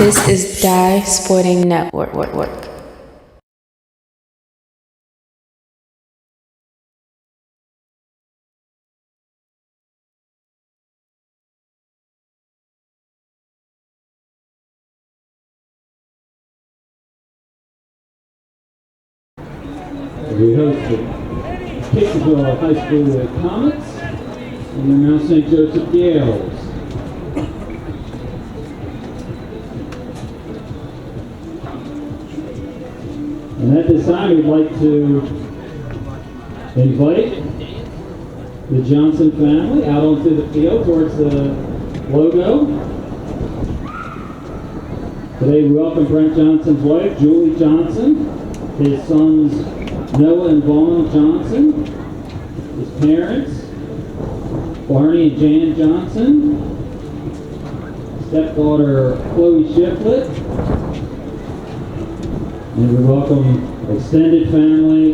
This is Die Sporting Network. We host the Catonsville High School Comets and the Mt St Joseph Gaels. And at this time, we'd like to invite the Johnson family out onto the field towards the logo. Today, we welcome Brent Johnson's wife, Julie Johnson, his sons, Noah and Vaughn Johnson, his parents, Barney and Jan Johnson, stepdaughter Chloe Shiflett, and we welcome extended family,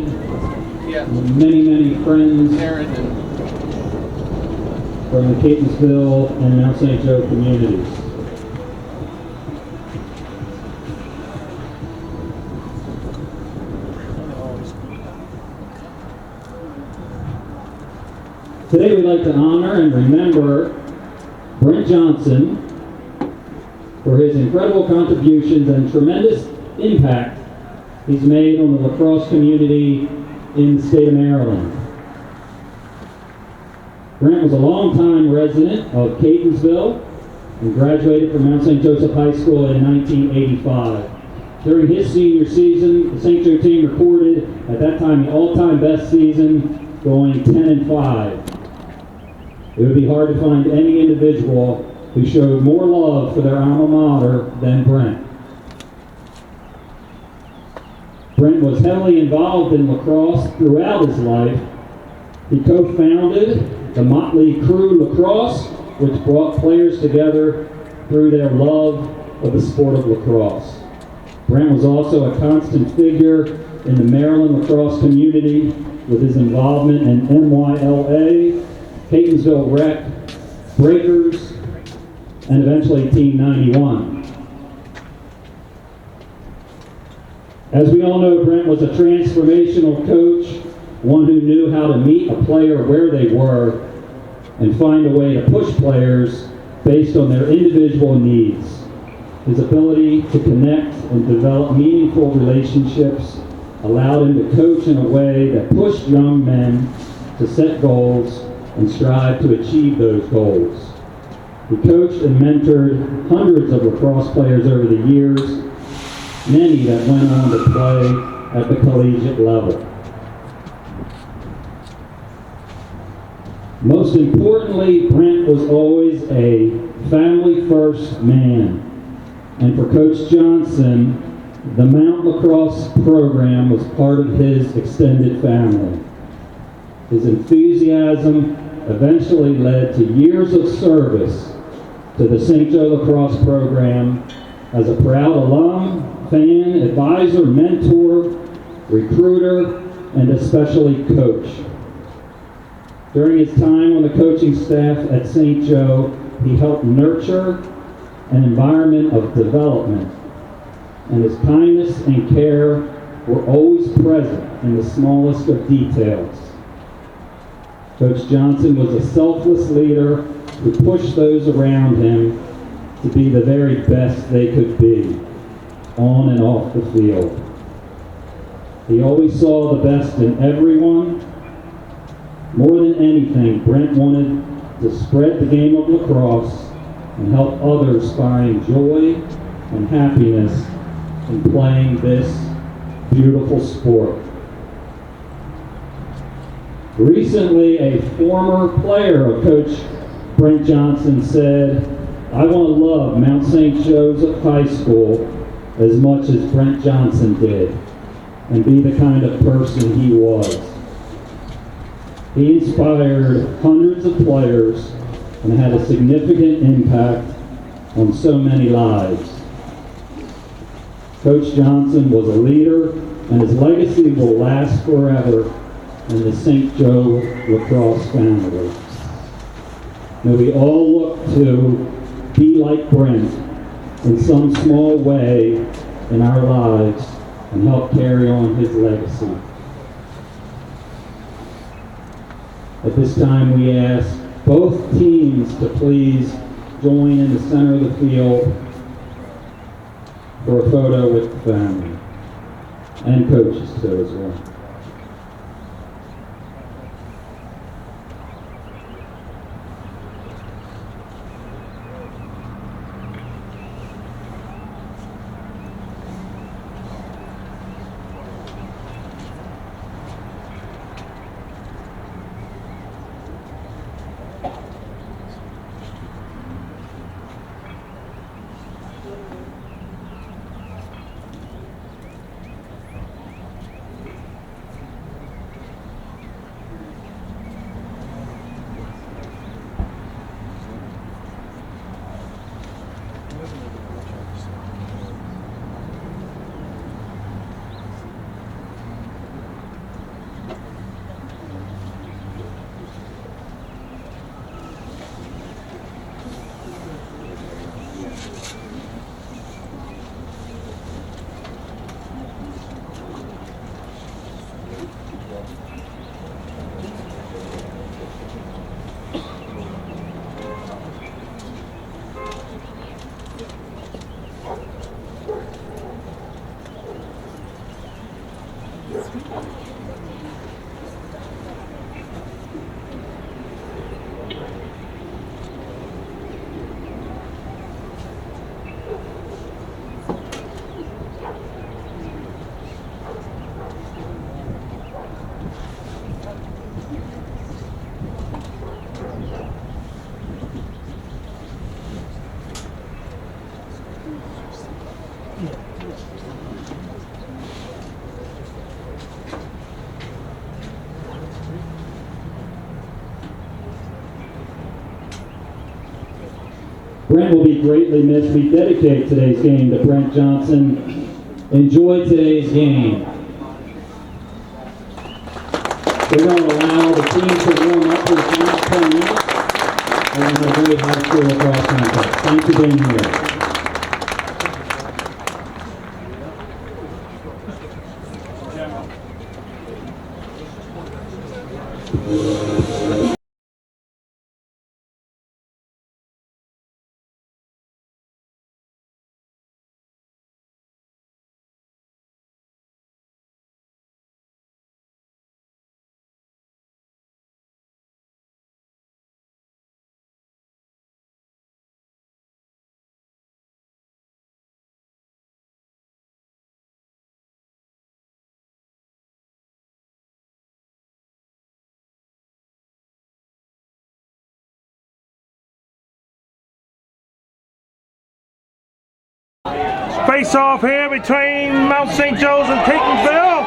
many friends from the Catonsville and Mt St Joe communities. Today we'd like to honor and remember Brent Johnson for his incredible contributions and tremendous impact he's made on the lacrosse community in the state of Maryland. Brent was a longtime resident of Catonsville and graduated from Mt St Joseph High School in 1985. During his senior season, the St. Joe team recorded at that time the all-time best season, going 10-5. It would be hard to find any individual who showed more love for their alma mater than Brent. Brent was heavily involved in lacrosse throughout his life. He co-founded the Motley Crew Lacrosse, which brought players together through their love of the sport of lacrosse. Brent was also a constant figure in the Maryland lacrosse community with his involvement in MIAA, Catonsville Rec, Breakers, and eventually Team 91. As we all know, Brent was a transformational coach, one who knew how to meet a player where they were and find a way to push players based on their individual needs. His ability to connect and develop meaningful relationships allowed him to coach in a way that pushed young men to set goals and strive to achieve those goals. He coached and mentored hundreds of lacrosse players over the years, many that went on to play at the collegiate level. Most importantly, Brent was always a family-first man. And for Coach Johnson, the Mount Lacrosse program was part of his extended family. His enthusiasm eventually led to years of service to the St. Joe Lacrosse program as a proud alum, fan, advisor, mentor, recruiter, and especially coach. During his time on the coaching staff at St. Joe, he helped nurture an environment of development, and his kindness and care were always present in the smallest of details. Coach Johnson was a selfless leader who pushed those around him to be the very best they could be, on and off the field. He always saw the best in everyone. More than anything, Brent wanted to spread the game of lacrosse and help others find joy and happiness in playing this beautiful sport. Recently, a former player of Coach Brent Johnson said, "I want to love Mt St Joseph High School as much as Brent Johnson did, and be the kind of person he was." He inspired hundreds of players and had a significant impact on so many lives. Coach Johnson was a leader, and his legacy will last forever in the St. Joe Lacrosse family. May we all look to be like Brent in some small way in our lives and help carry on his legacy. At this time, we ask both teams to please join in the center of the field for a photo with the family, and coaches too as well. Brent will be greatly missed. We dedicate today's game to Brent Johnson. Enjoy today's game. We're going to allow the team to warm up for the final 10 minutes. And we're going to great high school lacrosse contest. Thanks for being here. Face off here between Mt St Joseph and Catonsville,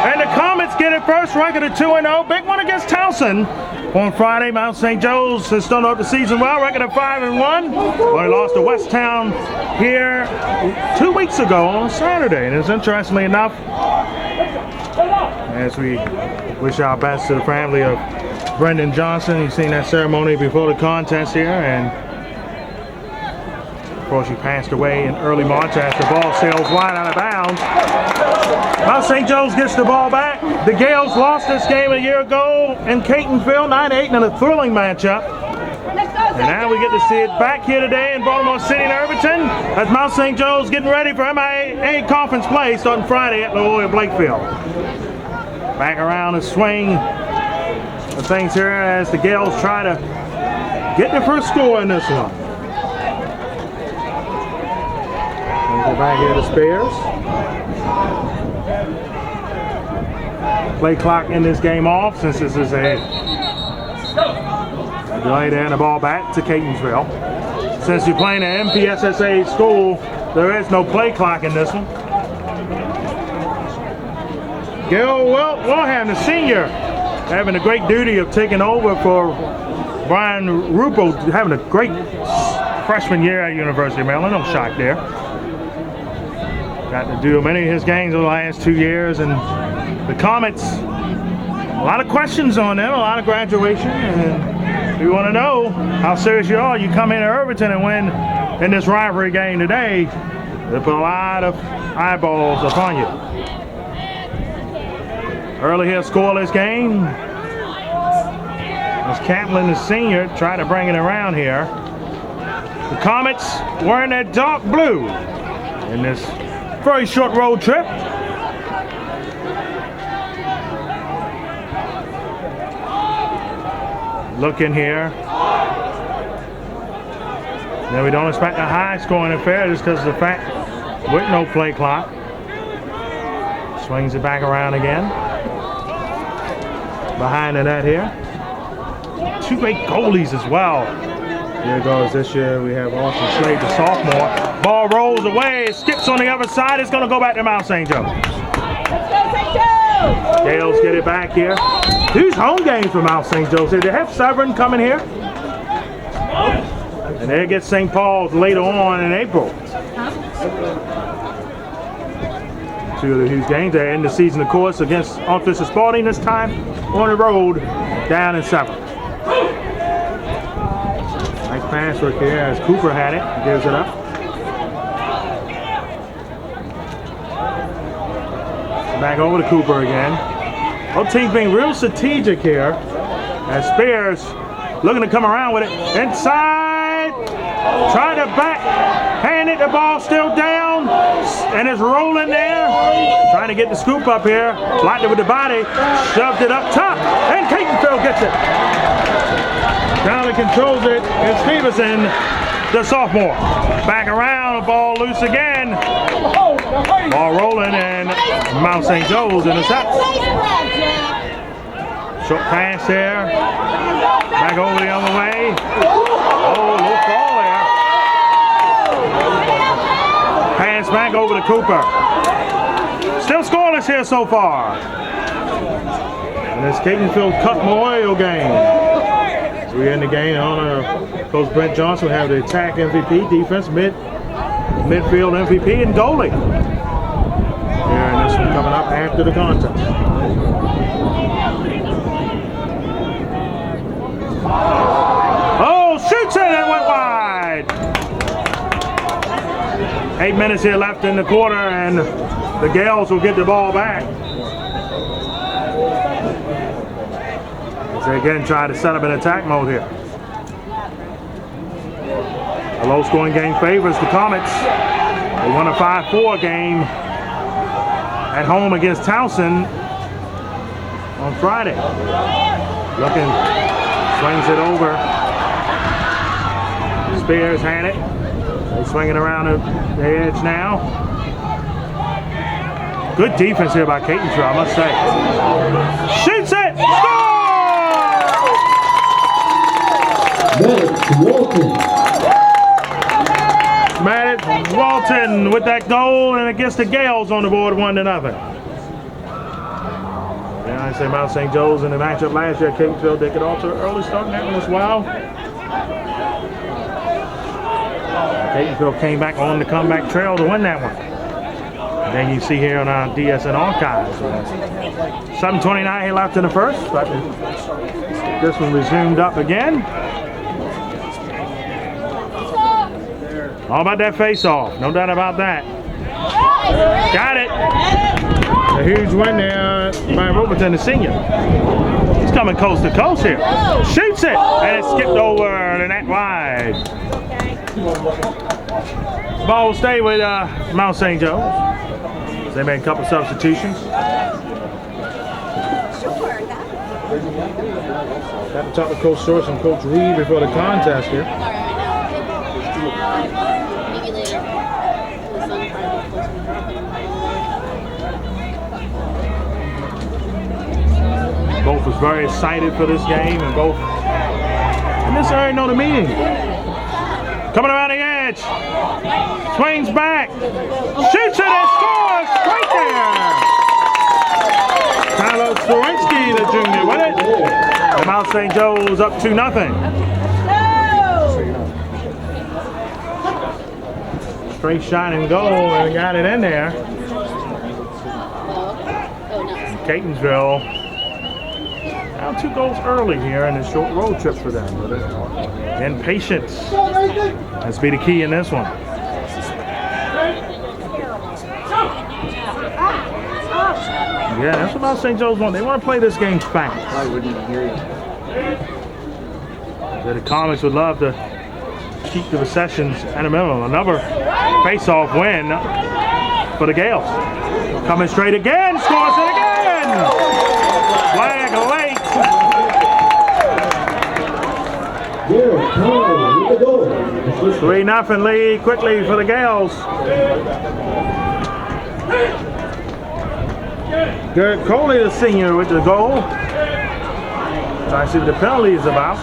and the Comets get it first, record of 2-0. Big one against Towson on Friday. Mt St Joseph has started off the season well, record of 5-1. Well, they lost to Westtown here 2 weeks ago on Saturday, and it's interestingly enough, as we wish our best to the family of Brent Johnson. You've seen that ceremony before the contest here, and of course, he passed away in early March as the ball sails wide out of bounds. Mt St Joe's gets the ball back. The Gaels lost this game a year ago in Catonsville, 9-8 in a thrilling matchup. And now we get to see it back here today in Baltimore City and Irvington as Mt St Joe's getting ready for MIAA conference play starting Friday at Loyola Blakefield. Back around the swing of things here as the Gaels try to get their first score in this one. Go back here to spares. Play clock in this game off since this is a delay there and the ball back to Catonsville. Since you're playing an MPSSAA school, there is no play clock in this one. Gil Wilhelm, the senior, having a great duty of taking over for Brian Rupo, having a great freshman year at University of Maryland. No shock there. Got to do many of his games over the last 2 years, and the Comets, a lot of questions on them, a lot of graduation, and If you want to know how serious you are, you come into Irvington and win in this rivalry game today. They put a lot of eyeballs upon you. Early here, scoreless game. As Catlin, the senior, tried to bring it around here. The Comets wearing their dark blue in this very short road trip. Looking here. Now we don't expect a high scoring affair just because of the fact with no play clock. Swings it back around again. Behind the net here. Two great goalies as well. Here goes this year. We have Austin Slade, the sophomore. Ball rolls away. It skips on the other side. It's going to go back to Mt St Joseph. Gaels get it back here. These home games for Mt St Joseph. They have Severn coming here. And they get St. Paul's later on in April. Two of the huge games. They end the season, of course, against Officer Spalding this time on the road down in Severn. Nice pass work here as Cooper had it. Gives it up. Back over to Cooper again. Both teams being real strategic here as Spears looking to come around with it. Inside. Trying to back. Hand it. The ball still down. And it's rolling there. Trying to get the scoop up here. Blocked it with the body. Shoved it up top. And Catonsville gets it. Down and controls it. And Stevenson, the sophomore. Back around. Ball loose again. Ball rolling and Mt St. Joe's intercepts. Short pass there. Back over the other way. Oh, little fall there. Pass back over to Cooper. Still scoreless here so far. And this Catonsville Cup Memorial Game. So we end the game on Coach Brent Johnson will have the attack MVP, defense, midfield MVP, and goalie. And this one coming up after the contest. Oh, shoots it and went wide. 8 minutes here left in the quarter, and the Gaels will get the ball back. As they again try to set up an attack mode here. A low-scoring game favors the Comets. They won a 5-4 game at home against Towson on Friday. Looking, swings it over. Spears had it. They swing it around the edge now. Good defense here by Catonsville, I must say. Shoots it! Score! Maddox Walton with that goal, and it gets the Gaels on the board 1-0. Yeah, I say Mt St. Joe's in the matchup last year. Catonsville, they could also early start in that one as well. Catonsville came back on the comeback trail to win that one. And then you see here on our DSN archives. 7:29 he left in the first, but this one resumed up again. All about that face-off, no doubt about that. Got it. A huge win there by Robertson, the senior. He's coming coast to coast here. Shoots it, and it skipped over the net wide. Ball will stay with Mt St. Joe's. They made a couple substitutions. Got to talk to Coach Source and Coach Reed before the contest here. Both was very excited for this game, and both in this area know the meaning. Coming around the edge, swings back, shoots it and scores right there. Tyler Storinsky, the junior, with it. And Mt St. Joe's up 2-0. Straight shot and goal, and got it in there. And Catonsville Down 2 goals early here in this short road trip for them. And patience has to be the key in this one. Yeah, that's what Mt St. Joe's want. They want to play this game fast. I wouldn't hear you. The Comets would love to keep the possessions at a minimum. Another face-off win for the Gaels. Coming straight again, scores it again! Flag late. 3-0 lead quickly for the Gaels. Garrett Coley, the senior, with the goal. Trying to see what the penalty is about.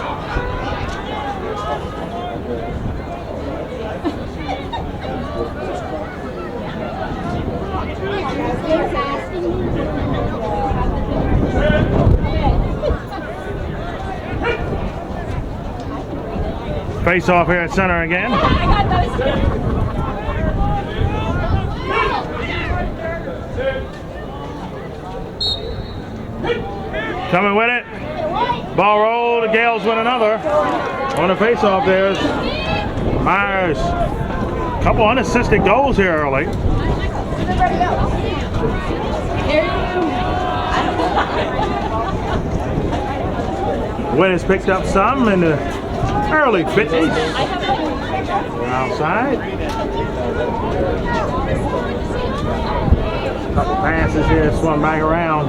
Face off here at center again. Coming with it. Ball roll. The Gaels win another. On the face off there's Myers. Couple unassisted goals here early. Win has picked up some in the early 50s. Outside. Couple passes here, swung back around.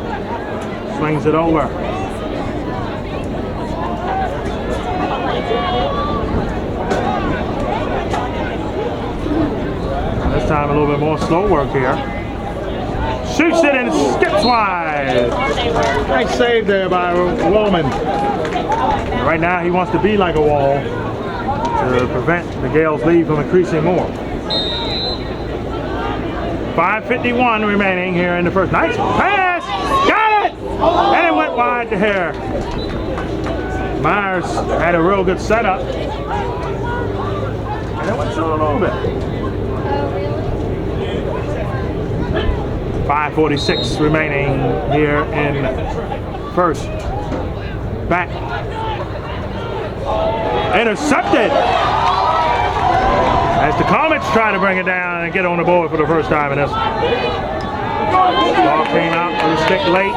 Swings it over. This time a little bit more slow work here. Shoots it and skips wide. Nice save there by Wallman. Right now he wants to be like a wall to prevent the Gaels' lead from increasing more. 5:51 remaining here in the first. Nice pass! Got it! And it went wide to Hare. Myers had a real good setup. And it went through a little bit. 5:46 remaining here in first. Back. Intercepted! As the Comets try to bring it down and get on the board for the first time in this. Ball came out with a stick late.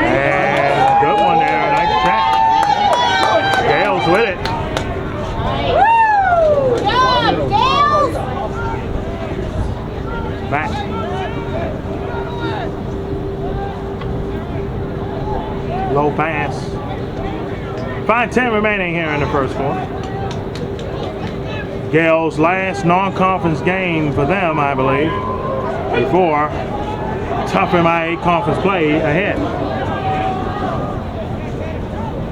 And good one there, nice check. Gaels with it. Back. Low pass. 5:10 remaining here in the first quarter. Gaels' last non-conference game for them, I believe, before tough MIAA conference play ahead.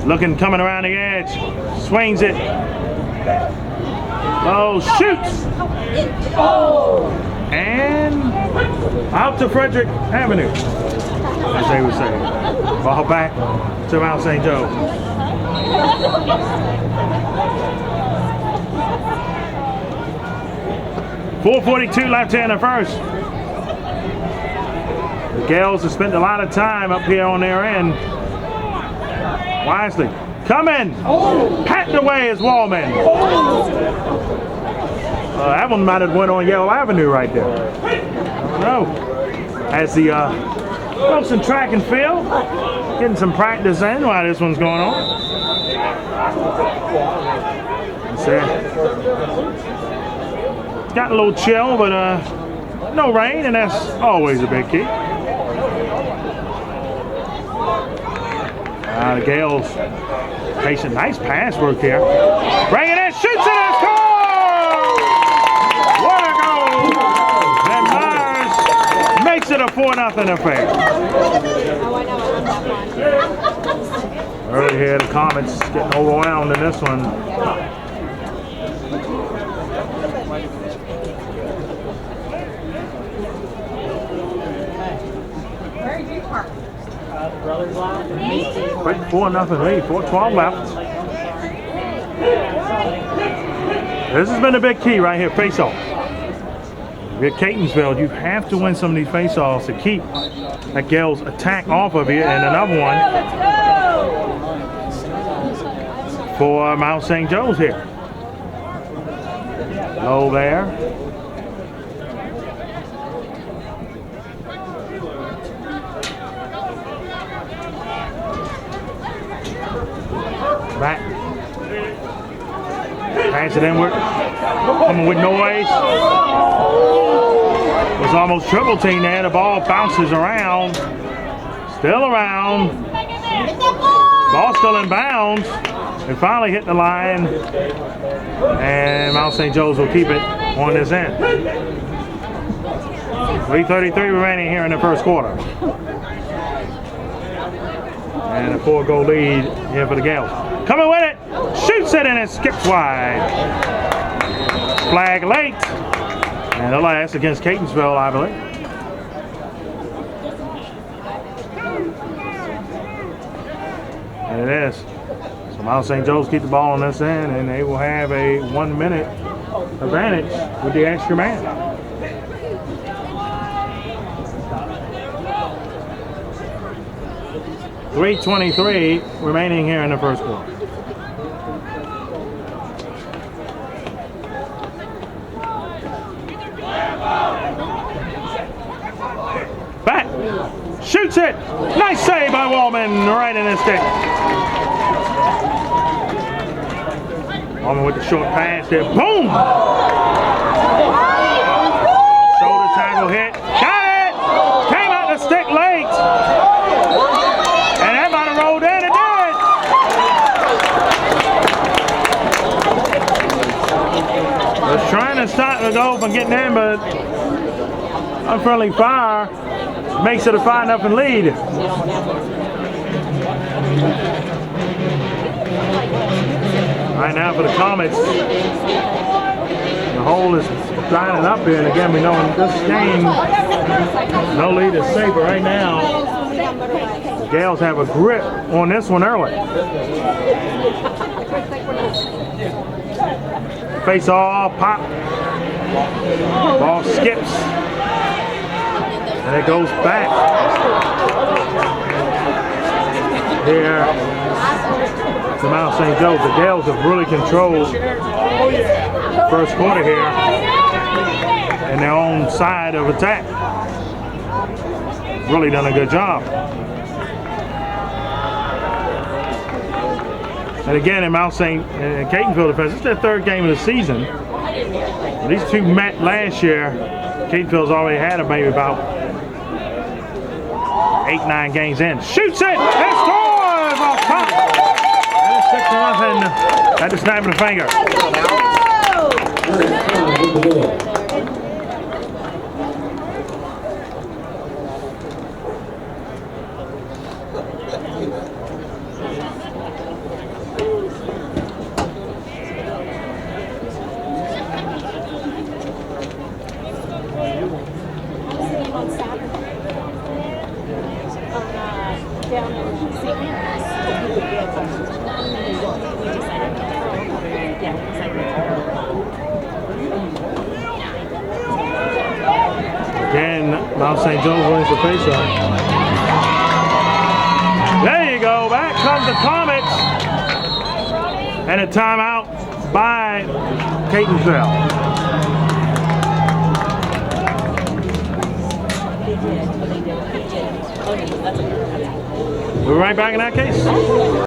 Looking, coming around the edge, swings it. Oh, shoots! And out to Frederick Avenue, as they would say. Ball back to Mt St. Joe. .442 left here in the first. The Gaels have spent a lot of time up here on their end. Wisely. Coming! Patted away is Wallman. That one might have went on Yale Avenue right there. I don't know. As the folks in track and field getting some practice in while this one's going on. It's gotten a little chill, but no rain, and that's always a big key. The Gaels patient, nice pass work here. Bring it in, shoots it, and scores! What a goal! And Myers makes it a 4-0 affair. Early here, the Comets getting overwhelmed in this one. Quick 4-0 lead, 4:12 left. This has been a big key right here, face off. At Catonsville, you have to win some of these face-offs to keep that Gaels attack off of you. And another one for Mt St Joseph here. Low there. Back. Pass it inward. Coming with noise. Was almost triple team there. The ball bounces around. Still around. Ball still in bounds. It finally hit the line. And Mt St Joseph will keep it on this end. 3:33 remaining here in the first quarter. And a 4-goal lead here for the Gaels. Coming with it. Shoots it and it skips wide. Flag late. And the last against Catonsville, I believe. And it is. So Mt St Joseph keep the ball on this end, and they will have a 1-minute advantage with the extra man. .323 remaining here in the first quarter. Back, shoots it. Nice save by Wallman, right in his stick. Wallman with the short pass there. Boom! Shoulder tackle hit. Got it! Came out the stick late. And that might have rolled in. It did! Was trying to stop the goal from getting in, but unfriendly fire makes it a 5-0 lead. Right now for the Comets, the hole is lining up here, and again we know in this game, no lead is safe, but right now, the Gaels have a grip on this one early. Face off, pop, ball skips. And it goes back here to Mt St Joseph. The Gaels have really controlled first quarter here in their own side of attack. Really done a good job. And again, in Mt St. Catonsville defense, it's their third game of the season. These two met last year. Catonsville's already had maybe about 8-9 games in. Shoots it! It scores off top! And it's 6-0 at the snap of the finger. Again, Mt St Joseph wins the faceoff. There you go. Back comes the Comets. And a timeout by Catonsville. We're right back in that case. All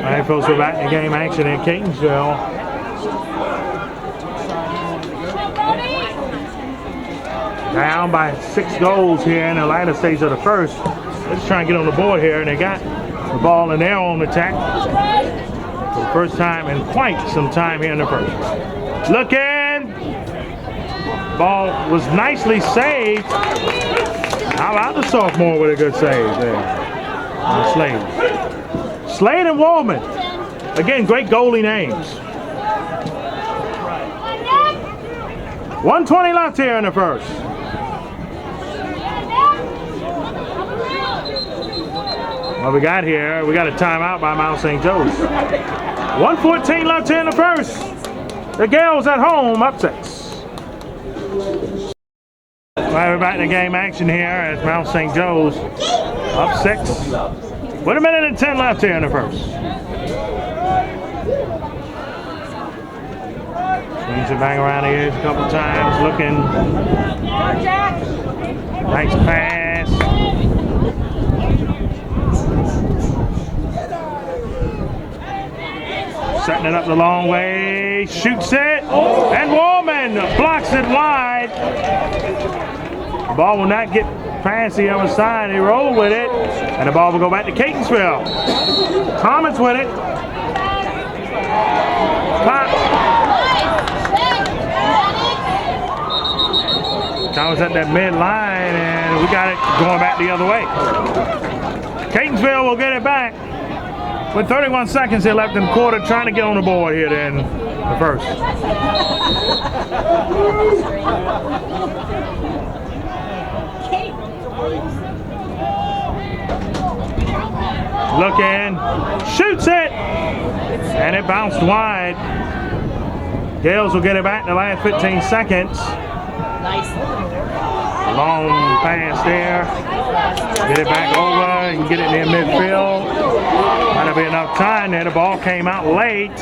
right, folks, we're back in game action in Catonsville. Down by 6 goals here in the latter stage of the first. They're just trying to get on the board here, and they got the ball in their own attack for the first time in quite some time here in the first. Looking. Ball was nicely saved. How about the sophomore with a good save there? Slade. Slade and Wallman. Again, great goalie names. 1:20 left here in the first. What we got here, we got a timeout by Mt St Joseph. 1:14 left here in the first. The Gaels at home up 6. Right, we're back in the game action here as Mt St Joe's up 6. With a minute and 10 left here in the first. Swings it back around the edge a couple times, looking. Nice pass. Setting it up the long way, shoots it, and Woolman blocks it wide. The ball will not get past the other side. He rolled with it, and the ball will go back to Catonsville. Comets with it. Pop. Comets at that mid-line, and we got it going back the other way. Catonsville will get it back. With 31 seconds here left in the quarter, trying to get on the board here in the first. Looking, shoots it, and it bounced wide. Gaels will get it back in the last 15 seconds. Nice. Long pass there. Get it back over. You can get it near midfield. Might not be enough time there. The ball came out late.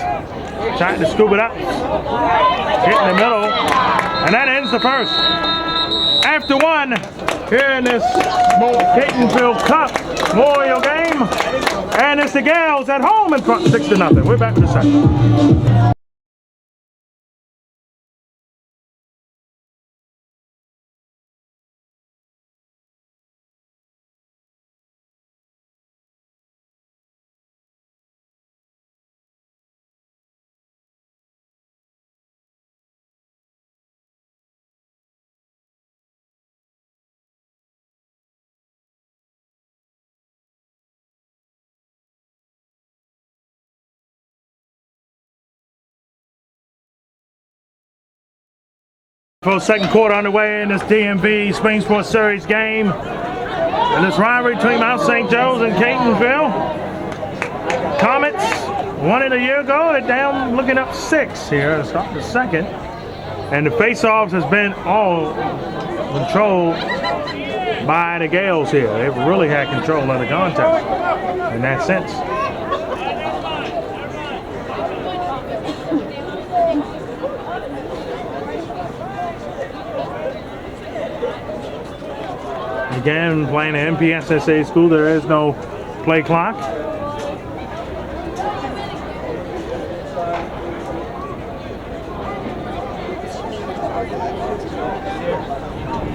Trying to scoop it up. Hit in the middle. And that ends the first. After 1 here in this Catonsville Cup Memorial Game. And it's the Gaels at home in front 6-0. We're back with the second. For second quarter underway in this DMV Spring Sports Series game. And this rivalry between Mt St Joe's and Catonsville. Comets won it a year ago. They're down looking up 6 here to start the second. And the face-offs has been all controlled by the Gaels here. They've really had control of the contest in that sense. Again, playing the MPSSAA school, there is no play clock.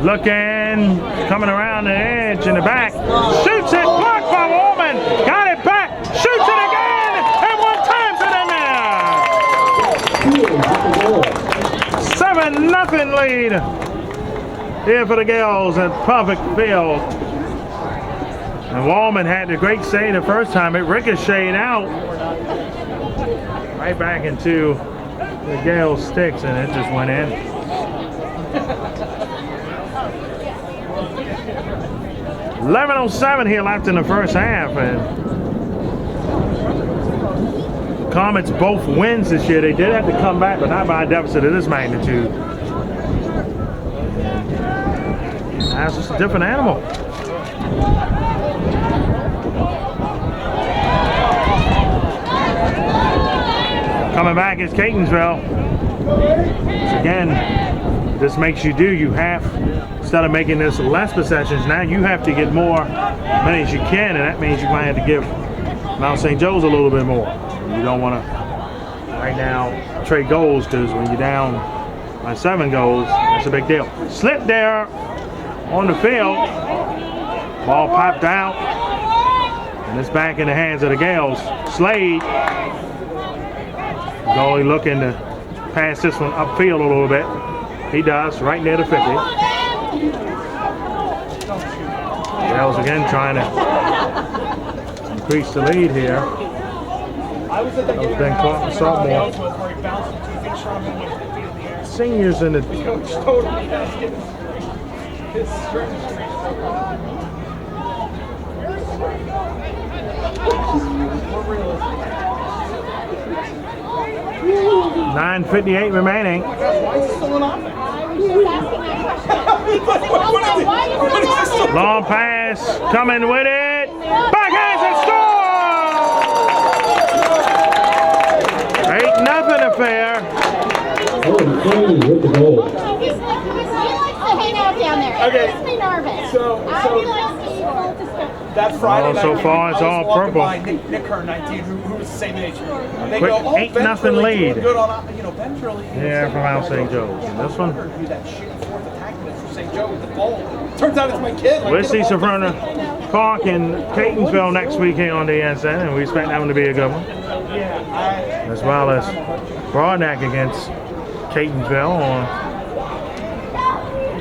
Looking, coming around the edge in the back. Shoots it, blocked by Woolman. Got it back, shoots it again, and 1 times it in there. 7-0 lead. Here for the Gaels at perfect field. And Woolman had the great save the first time. It ricocheted out right back into the Gaels sticks, and it just went in. .11:07 here left in the first half, and Comets both wins this year. They did have to come back, but not by a deficit of this magnitude. That's just a different animal. Coming back is Catonsville. Again, this makes you you have, instead of making this less possessions, now you have to get more money as you can, and that means you might have to give Mt St Joe's a little bit more. You don't want to, right now, trade goals, because when you're down by 7 goals, that's a big deal. Slip there on the field, ball popped out, and it's back in the hands of the Gaels. Slade, goalie looking to pass this one upfield a little bit. He does, right near the 50. Gaels again trying to increase the lead here. That was Ben Clark, sophomore. Seniors in the his stretch. 9:58 remaining. Long pass, coming with it. Backhands and score! 8-0 affair. Oh, McCain with the goal. He likes to hang out down there. It makes me nervous. So that Friday night, So far it's all purple. Nick Kerr, 19, who was the same age. They Quick go, 8-0 lead. Good on, Ben's really. Yeah, from Mt St Joseph. And this one. Do that shitty fourth attack minutes for St. Joe with the ball. Turns out it's my kid. We'll see Severna Park in Catonsville next week here on DSN, and we expect that one to be a good one. As well as Broadneck against Catonsville.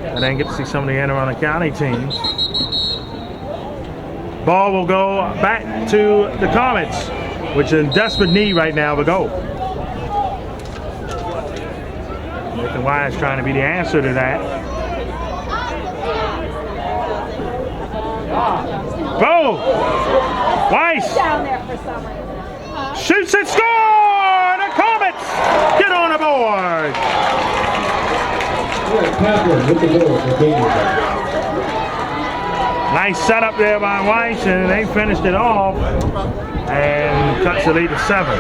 And then get to see some of the Anne Arundel County teams. Ball will go back to the Comets, which are in desperate need right now of a goal. Nathan Wise trying to be the answer to that. Go! Weiss shoots and score! The Comets get on the board! Kaplan with the goal for Catonsville. Nice setup there by Weiss, and they finished it off and cuts the lead to 7.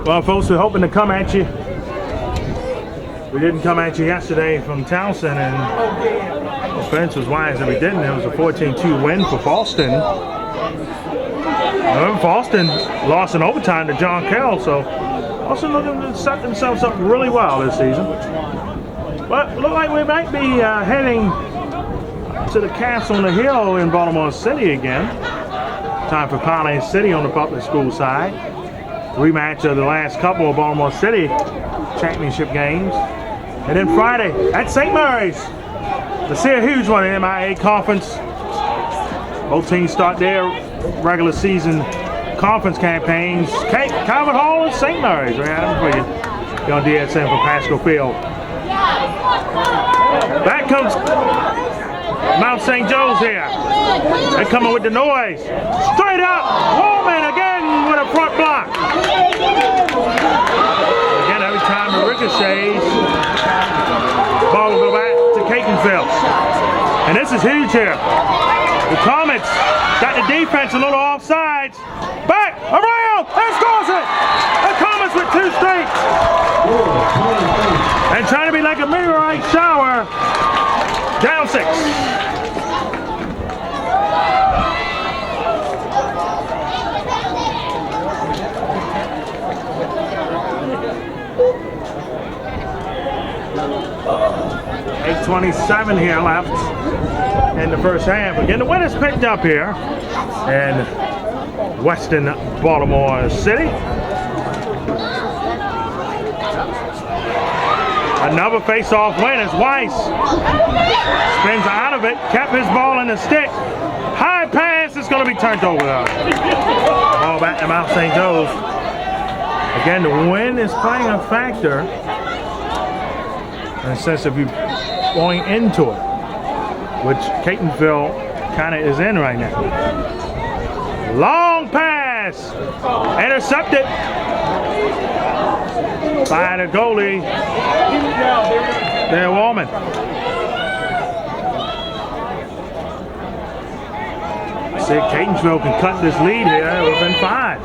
Well, folks, we're hoping to come at you. We didn't come at you yesterday from Townsend, and offense was wise that we didn't. It was a 14-2 win for Falston. Falston lost in overtime to John Kell, so also looking to set themselves up really well this season. But look like we might be heading to the Castle on the Hill in Baltimore City again. Time for Pioneer City on the public school side. Rematch of the last couple of Baltimore City championship games. And then Friday at St. Mary's to see a huge one in the MIAA conference. Both teams start their regular season conference campaigns. Calvert Hall and St. Mary's. We had them for you. You're on DSN from Pasco Field. Back comes Mt St. Joe's here. They're coming with the noise. Straight up. Woolman again with a front block. Again, every time it ricochets, ball will go back to Catonsville. And this is huge here. The Comets got the defense a little offsides. Back, around, and scores it! The Comets with 2 straight. And trying to be like a meteorite shower. Down 6. .8:27 here left in the first half. Again, the wind is picked up here in Western Baltimore City. Another face-off win as Weiss spins out of it, kept his ball in the stick. High pass is going to be turned over though. Ball back to Mt St. Joseph. Again, the wind is playing a factor in the sense of you going into it, which Catonsville kind of is in right now. Long pass, intercepted by the goalie, their woman. See if Catonsville can cut this lead here within 5.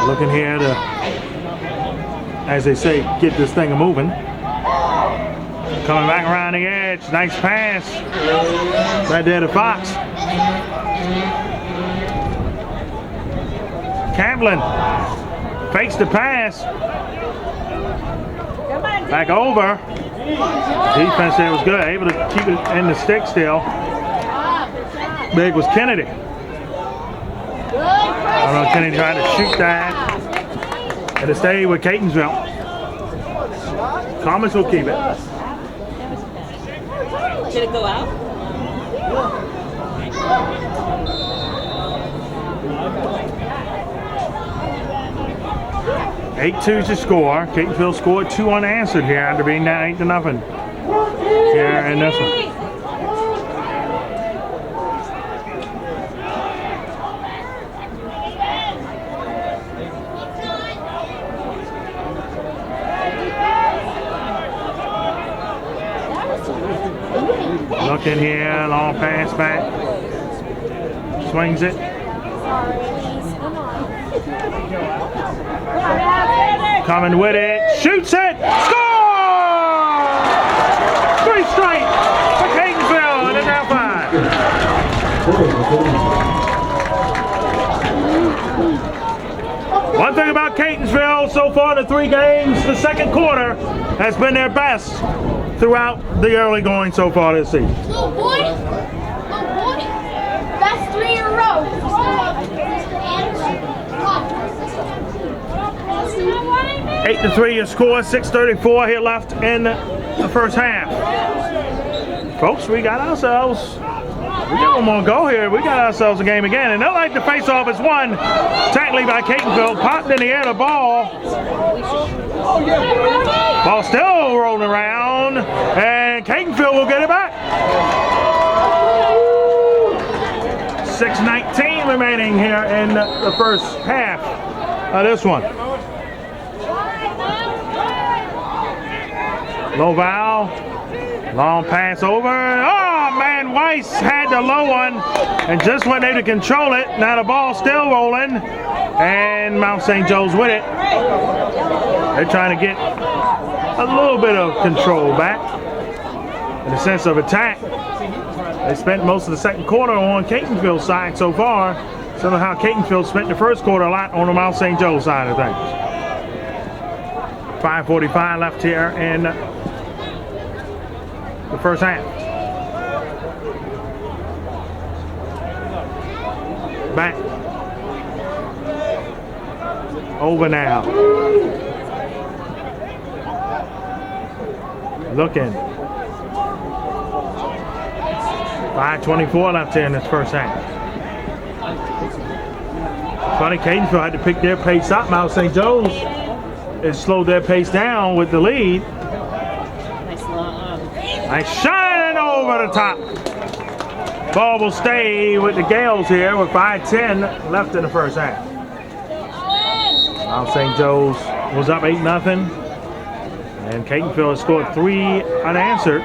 Looking here to, as they say, get this thing moving. Coming back around the edge, nice pass. Right there to Fox. Camplin fakes the pass. Back over. Defense there was good, able to keep it in the stick still. Big was Kennedy. I don't know, Kennedy tried to shoot that. And to stay with Catonsville. Comets will keep it. Did it go out? 8-2 is the score. Catonsville scored 2 unanswered here after being down 8-0 here in this one. Looking here, long pass back. Swings it. Coming with it. Shoots it. Score! 3 straight for Catonsville, and it's now 5. One thing about Catonsville so far in the 3 games, the second quarter has been their best throughout the early going so far this season. Little boy. That's 3 in a row. 8-3 your score, 6:34 here left in the first half. Folks, we got one more go here. We got ourselves a game again. And they'll like the face-off is won technically by Catonsville. Popped in the air, the ball. Ball still rolling around. And Catonsville will get it back. 6:19 remaining here in the first half of this one. Low foul, long pass over. Oh man, Weiss had the low one and just wasn't able to control it. Now the ball's still rolling, and Mt St Joseph with it. They're trying to get a little bit of control back in the sense of attack. They spent most of the second quarter on Catonsville's side so far. Somehow Catonsville spent the first quarter a lot on the Mt St Joseph side of things. 5:45 left here in the first half. Back. Over now. Looking. 5:24 left here in this first half. Funny, Catonsville had to pick their pace up. Mt St Joseph has slowed their pace down with the lead. Nice shine over the top. Ball will stay with the Gaels here with 5:10 left in the first half. Mt St Joe's was up 8-0. And Catonsville has scored 3 unanswered.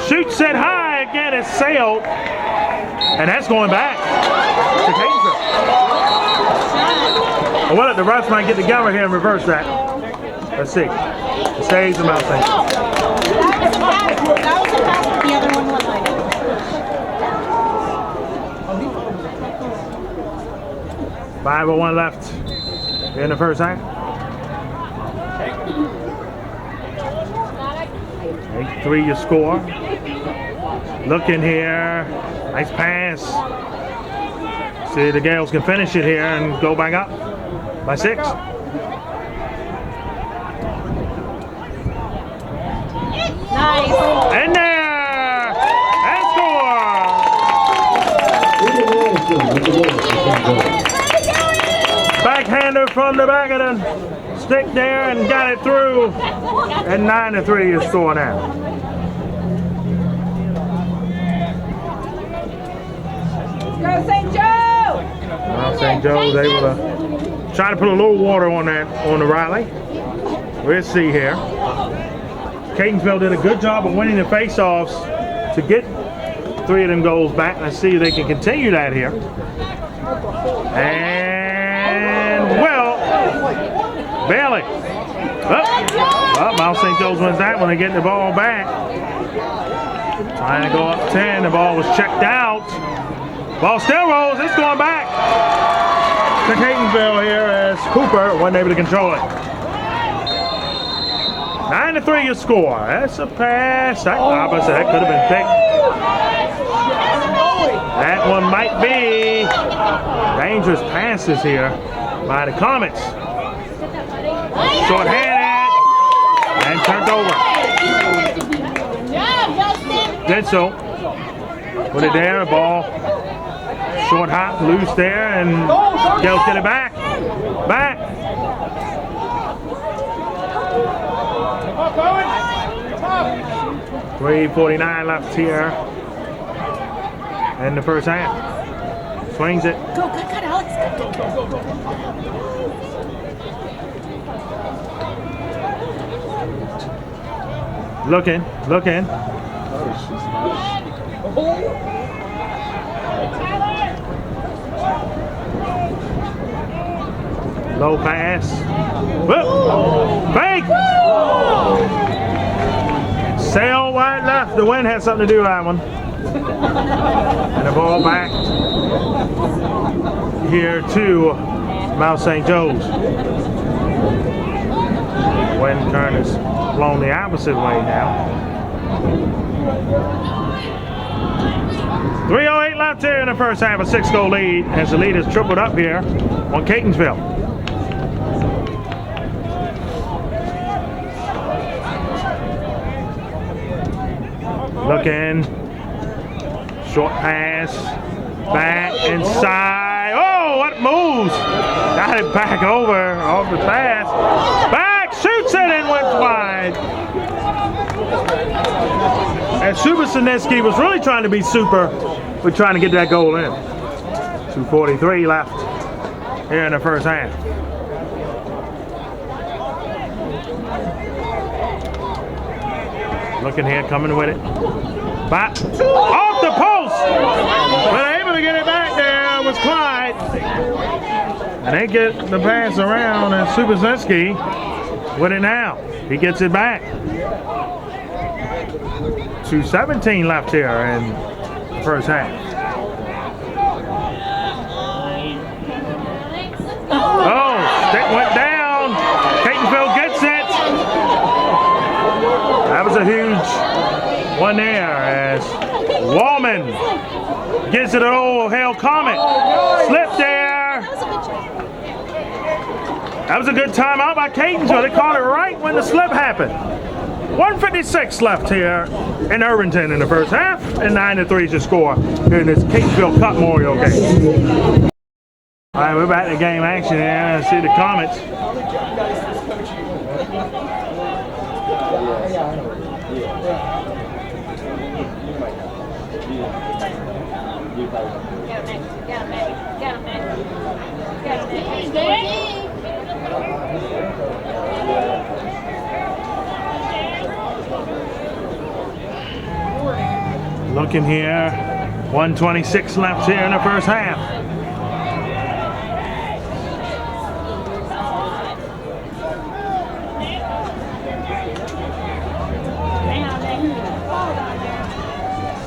Shoots it high again, it's sailed. And that's going back to Catonsville. Well, the refs might get together here and reverse that. Let's see. It stays in Mt St Joe's. That was a pass, but the other one wasn't. 5:01 left in the first half. 8-3 your score. Looking here. Nice pass. See the Gaels can finish it here and go back up by 6. Nice. In there! And score! Backhander from the back of the stick there and got it through. And 9-3 your score now. Go St. Joe! Well, St. Joe was able to try to put a little water on that on the Riley. We'll see here. Catonsville did a good job of winning the face-offs to get 3 of them goals back. Let's see if they can continue that here. And, well, barely. Well, Mt St. Joe's wins that when they get the ball back. Trying to go up 10. The ball was checked out. Ball still rolls. It's going back to Catonsville here as Cooper wasn't able to control it. 9-3 your score. That's a pass. That could have been picked. That one might be dangerous passes here by the Comets. Short-handed and turned over. Did so. Put it there, the ball short hop, loose there, and Gaels get it back. Back. 3:49 left here in the first half. Swings it. Go, good, good, Alex. Looking. Low pass. Whoop. Fake. Sail wide left. The wind had something to do with that one. And the ball back here to Mt St Joseph. Wind current is blown the opposite way now. 3:08 left here in the first half, a 6-goal lead as the lead is tripled up here on Catonsville. Looking, short pass, back inside. Oh, what moves! Got it back over off the pass. Back, shoots it and went wide. And Subasineski was really trying to be super with trying to get that goal in. 2:43 left here in the first half. Looking here, coming with it. Back off the post! But able to get it back there was Clyde. And they get the pass around and Subasineski with it now. He gets it back. 2:17 left here in the first half. Oh, stick went down. Catonsville gets it. That was a huge one there as Wallman gets it an old Hale Comet. Slip there. That was a good timeout by Catonsville. They caught it right when the slip happened. 1:56 left here in Irvington in the first half, and 9-3 is the score here in this Catonsville Cup Memorial Game. All right, we're back to game action here. See the Comets. Looking here, 1:26 left here in the first half.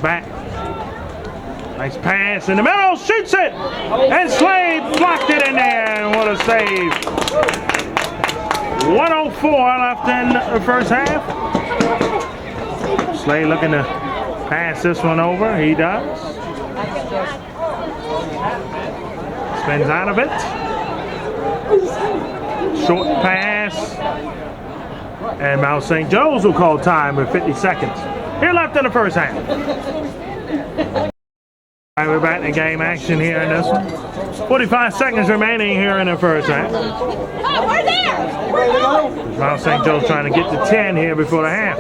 Back. Nice pass in the middle, shoots it! And Slade blocked it in there, and what a save. 1:04 left in the first half. Slade looking to pass this one over, he does. Spins out of it. Short pass. And Mt St Joseph will call time with 50 seconds. Here left in the first half. All right, we're back in game action here in this one. 45 seconds remaining here in the first half. Oh, we're there! Mt St Joseph trying to get to 10 here before the half.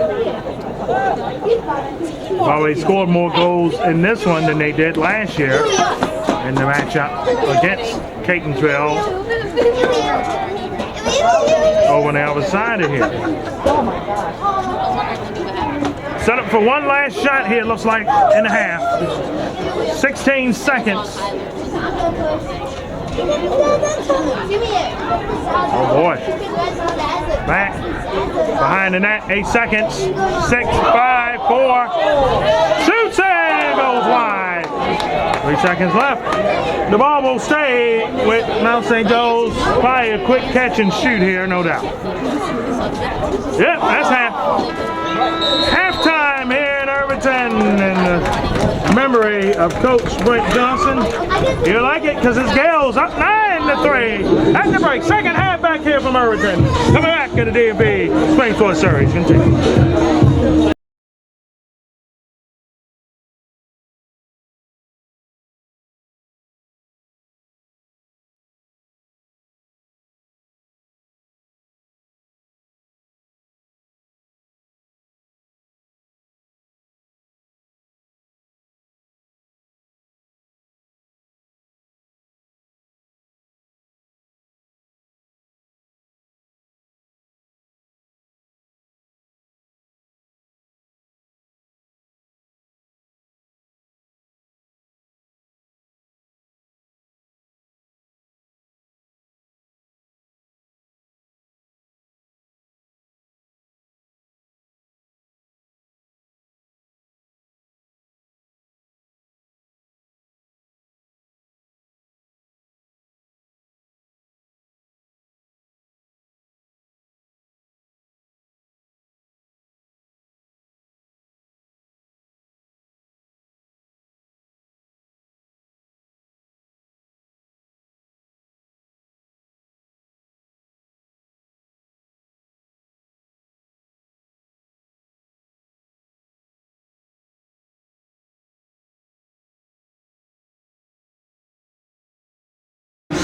Well, they scored more goals in this one than they did last year in the matchup against Catonsville over on the other side of here. Set up for one last shot here, looks like, in the half. 16 seconds. Oh boy. Back. Behind the net, 8 seconds. 6, 5, 4. Shoots and goes wide. 3 seconds left. The ball will stay with Mt St Joe's. Probably a quick catch and shoot here, no doubt. Yep, that's half. Halftime here in Irvington in the memory of Coach Brent Johnson. You like it because it's Gaels up 9-3 at the break. Second half back here from Irvington. Coming back to the DMV Spring Sports Series. Continue.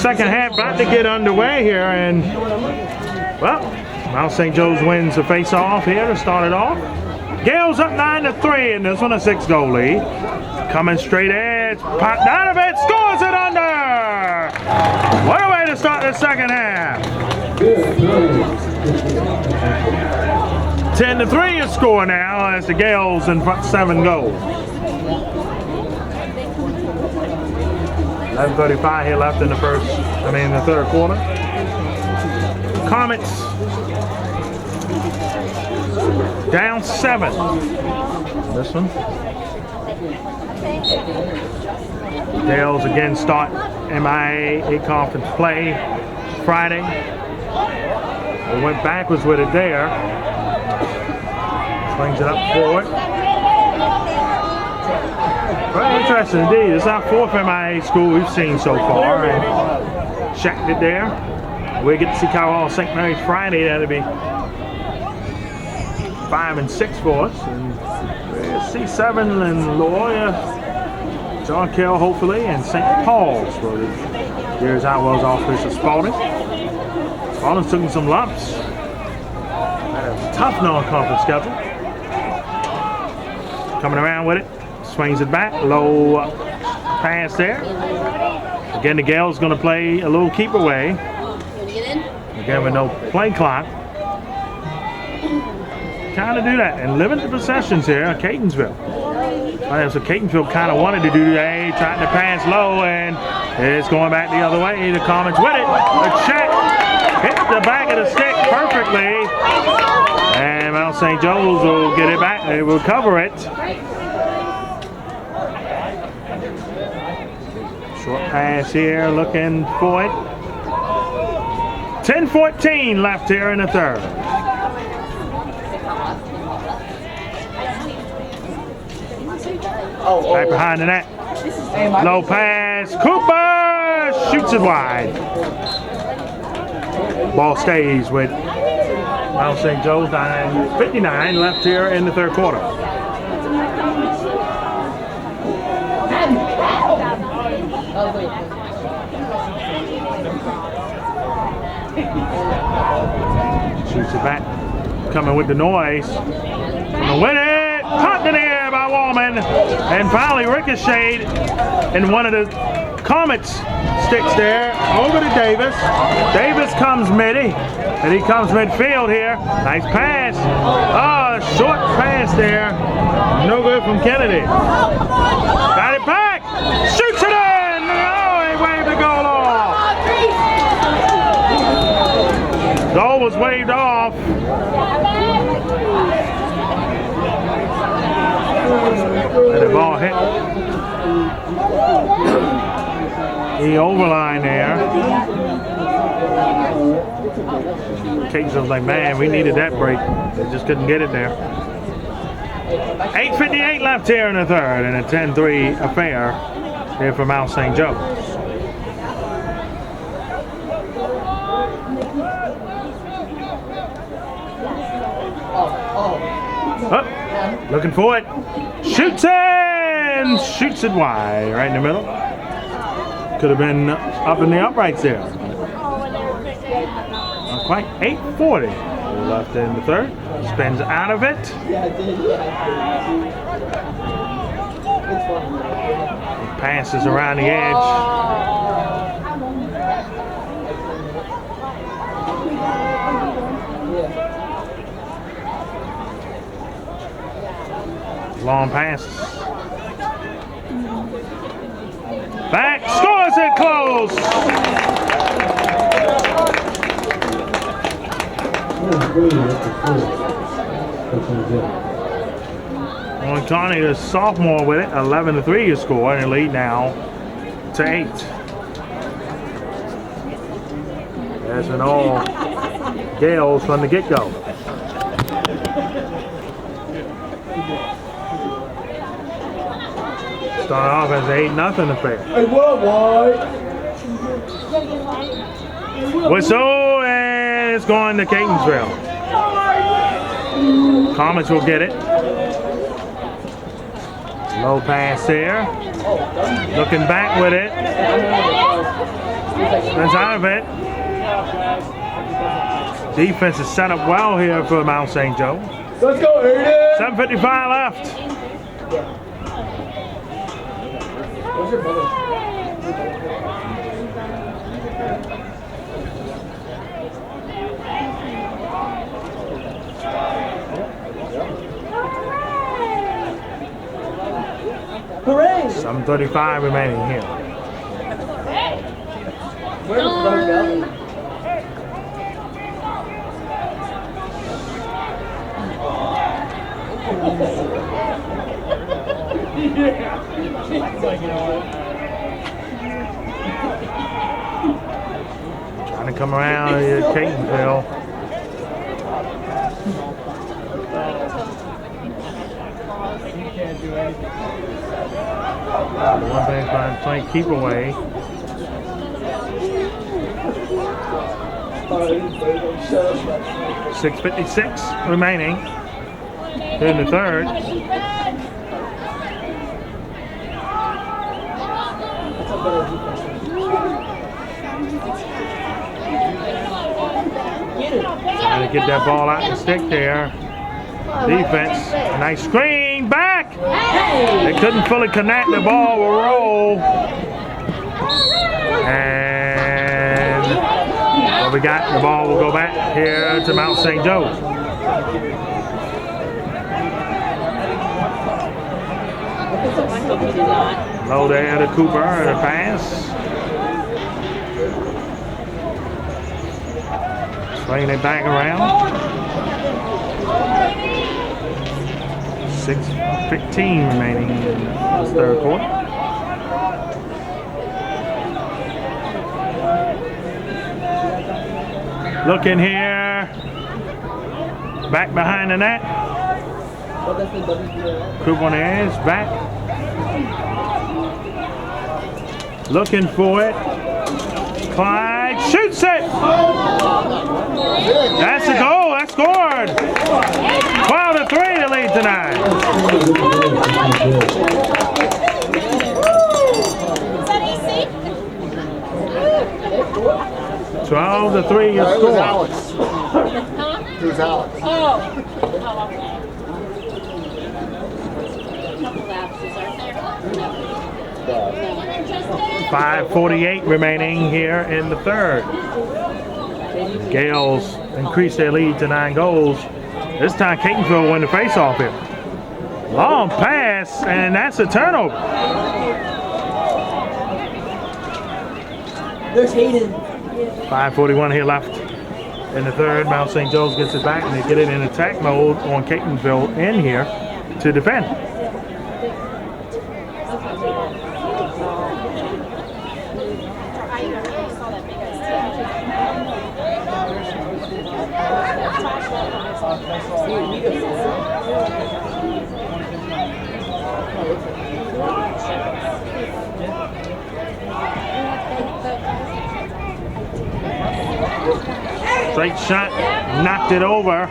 second half about to get underway here, and well, Mt St. Joe's wins the face-off here to start it off. Gaels up 9-3 in this one, a 6-goal lead. Coming straight edge, popped out of it, scores it under! What a way to start the second half. 10-3 is score now as the Gaels in front 7 goals. 11:35 here left in the third quarter. Comets down 7. This one. Gaels again start MIAA conference play Friday. We went backwards with it there. Swings it up forward. Very interesting indeed. It's our 4th MIAA school we've seen so far, and checked it there. We get to see Carlisle St. Mary's Friday. That'll be 5 and 6 for us. And we'll see 7 in Loyola, John Kell hopefully, and St. Paul's for the years Outwell's office of Spalding. Spalding's took some lumps. Had a tough non-conference schedule. Coming around with it. Swings it back, low pass there. Again, the Gaels going to play a little keep away. Again, with no play clock. Kind of do that and limit the possessions here at Catonsville. So Catonsville kind of wanted to do that, trying to pass low, and it's going back the other way. The Comets with it. The check hit the back of the stick perfectly, and Mt St. Joe's will get it back. They will cover it. Short pass here, looking for it. 10:14 left here in the third. Back behind the net. Low pass. Cooper shoots it wide. Ball stays with Mt St. Joe's. 9:59 left here in the third quarter. Shoots it back. Coming with the noise. Coming with it. Popped in the air by Wallman. And finally ricocheted in one of the Comets sticks there. Over to Davis. Davis comes midi. And he comes midfield here. Nice pass. Oh, short pass there. No good from Kennedy. Got it back. Shoots it in. Oh, he waved the goal off. Goal was waved off. And the ball hit the overline there. Catonsville was like, man, we needed that break. They just couldn't get it there. 8:58 left here in the third, and a 10-3 affair here for Mt St. Joe. Oh, looking for it. Shoots in! Shoots it wide, right in the middle. Could have been up in the uprights there. Not quite. 8:40 left in the third. Spins out of it. Passes around the edge. Long passes. Back, scores it close. Owen Connie, the sophomore, with it. 11-3 you score, and lead now to 8. That's an all Gaels from the get-go. Start off as an 8-0 affair. Whistle, and it's going to Catonsville. Comets will get it. Low pass there. Looking back with it. That's out of it. Defense is set up well here for Mt St. Joe. Let's go, Aiden! 7:55 left. What's your brother? Hooray! 7:35 remaining here. Where does brother go? Trying to come around here, Catonsville. One thing trying to keep away. 6:56 remaining in the third. Trying to get that ball out the stick there. Defense, a nice screen back. They couldn't fully connect. The ball will roll. And what we got, the ball will go back here to Mt St. Joe. Low there to Cooper and a pass. Swing it back around. 6:15 remaining in this third quarter. Looking here. Back behind the net. Cooper on the edge. Back. Looking for it. Clyde shoots it. That's a goal. That's scored. 12-3 to lead tonight. 12-3 is scored. Who's Alex? Oh. 5:48 remaining here in the third. Gaels increase their lead to 9 goals. This time Catonsville win the face-off here. Long pass, and that's a turnover. There's Hayden. 5:41 here left in the third. Mt St. Joe's gets it back, and they get it in attack mode on Catonsville in here to defend. Straight shot, knocked it over.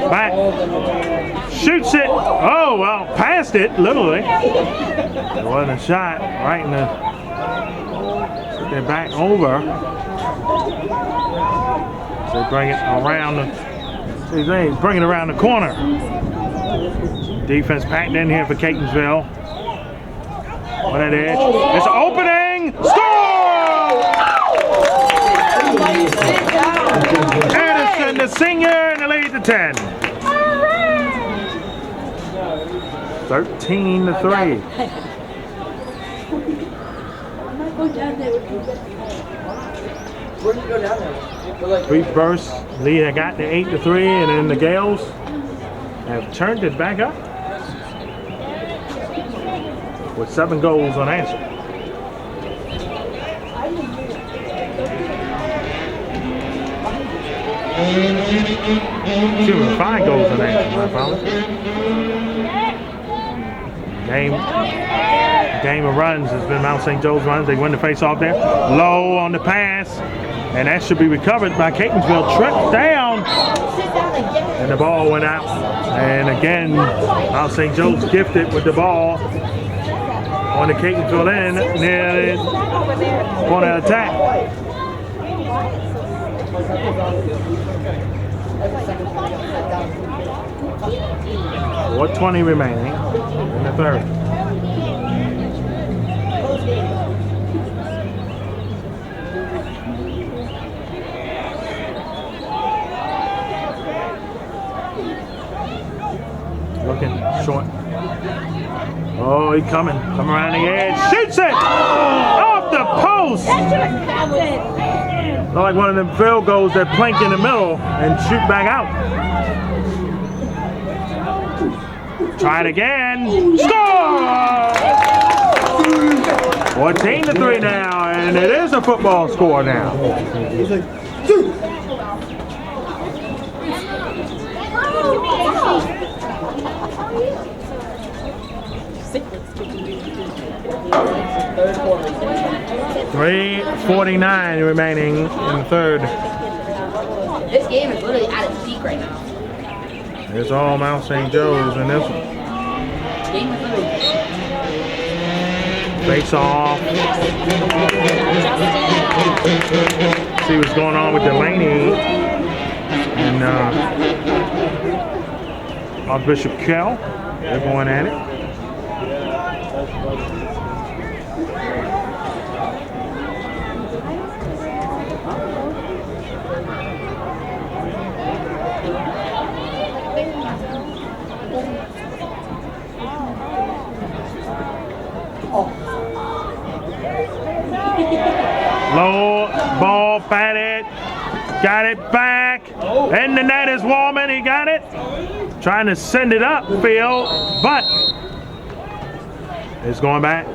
Back, shoots it. Oh, well, passed it, literally. It wasn't a shot, right in the, they're back over. So they bring it around the corner. Defense packed in here for Catonsville. On that edge, it's an opening, score! Anderson, the senior, and the lead to 10. 13-3. Where did you go down there? 3 bursts. Lee had got the 8-3, and then the Gaels have turned it back up with 7 goals unanswered. 5 goals unanswered, my apologies. Game of runs has been Mt St. Joe's runs. They win the face-off there. Low on the pass, and that should be recovered by Catonsville. Tripped down, and the ball went out. And again, Mt St. Joe's gifted with the ball. on the Catonsville end near the point of attack. .20 remaining in the third. Looking short. Oh, he's coming. Come around the edge. Shoots it! Off the post! Not like one of them field goals that plank in the middle and shoot back out. Try it again. Score! 14-3 now, and it is a football score now. 3:49 remaining in the third. This game is literally at its peak right now. It's all Mt St. Joe's in this one. Game is literally Face off. See what's going on with Delaney and Archbishop Kell. They're going at it. Low ball, batted, got it back, and the net is Wallman. He got it, trying to send it upfield, but it's going back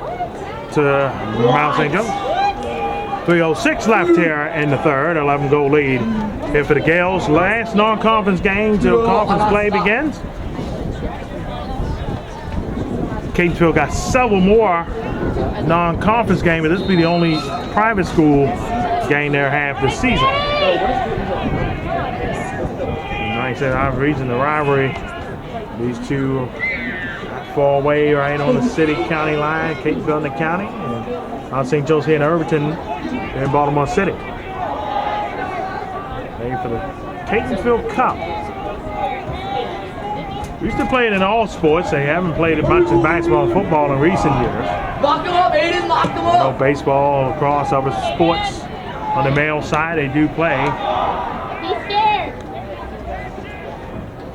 to Mt St. Joseph. 3:06 left here in the third. 11-goal lead here for the Gaels. Last non-conference game till conference play begins. Catonsville got several more non-conference games, but this will be the only private school game they'll have this season. And like I said, I've reason the rivalry. These two far away, right on the city-county line, Catonsville and the county, and Mt St. Joseph here in Irvington, here in Baltimore City. Ready for the Catonsville Cup. We used to play it in all sports. They haven't played it much in basketball and football in recent years. Lock them up, Aiden, lock them up! No baseball, lacrosse, other sports on the male side they do play. Be scared!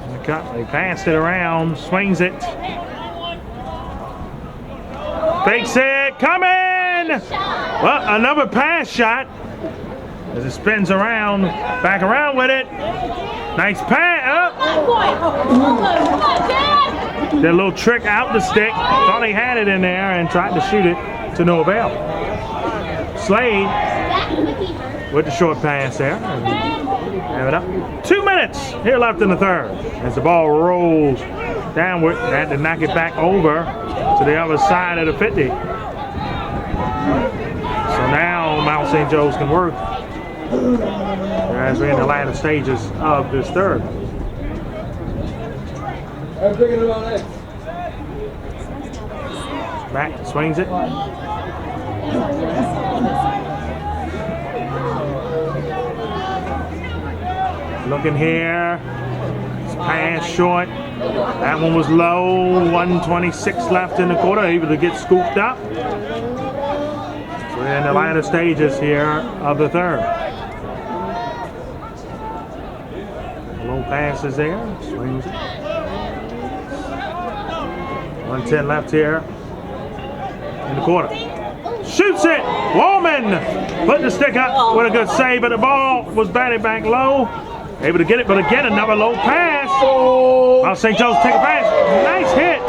In the cup, they passed it around, swings it. Fakes it, coming! Well, another pass shot as it spins around, back around with it. Nice pass, up. Did a little trick out the stick, thought he had it in there and tried to shoot it to no avail. Slade with the short pass there. Have it up. 2 minutes here left in the third as the ball rolls downward. They had to knock it back over to the other side of the 50. So now Mt St. Joe's can work as we're in the latter stages of this third. Back, swings it. Looking here. Pass short. That one was low. 1:26 left in the quarter. Able to get scooped up. So we're in the latter stages here of the third. Low passes there. Swings it. 1:10 left here in the quarter. Shoots it! Wallman put the stick up with a good save, but the ball was batted back low. Able to get it, but again, another low pass. Mt St. Joe's take a pass. Nice hit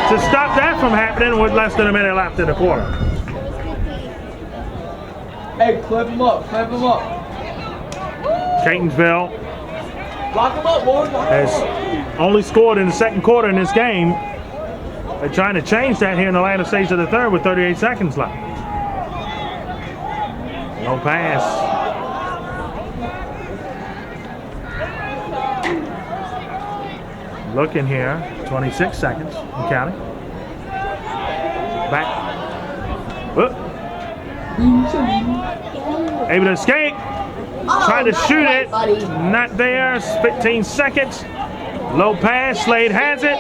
to stop that from happening with less than a minute left in the quarter. Hey, clip him up, clip him up. Catonsville Lock him up, boys. has only scored in the second quarter in this game. They're trying to change that here in the latter stage of the third with 38 seconds left. No pass. Looking here, 26 seconds and counting. Back Able to escape. Tried to shoot it. Not there. 15 seconds. Low pass. Slade has it.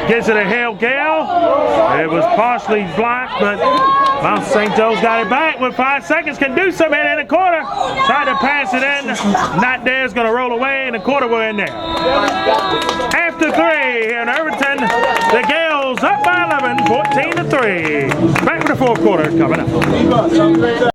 Gives it a Hale Gale. It was partially blocked, but Mt St. Joe's got it back with 5 seconds. Can do something in the quarter. Tried to pass it in. Not there. It's going to roll away, and the quarter we're in there. After 3 here in Irvington, the Gaels up by 11, 14-3. Back with the fourth quarter coming up.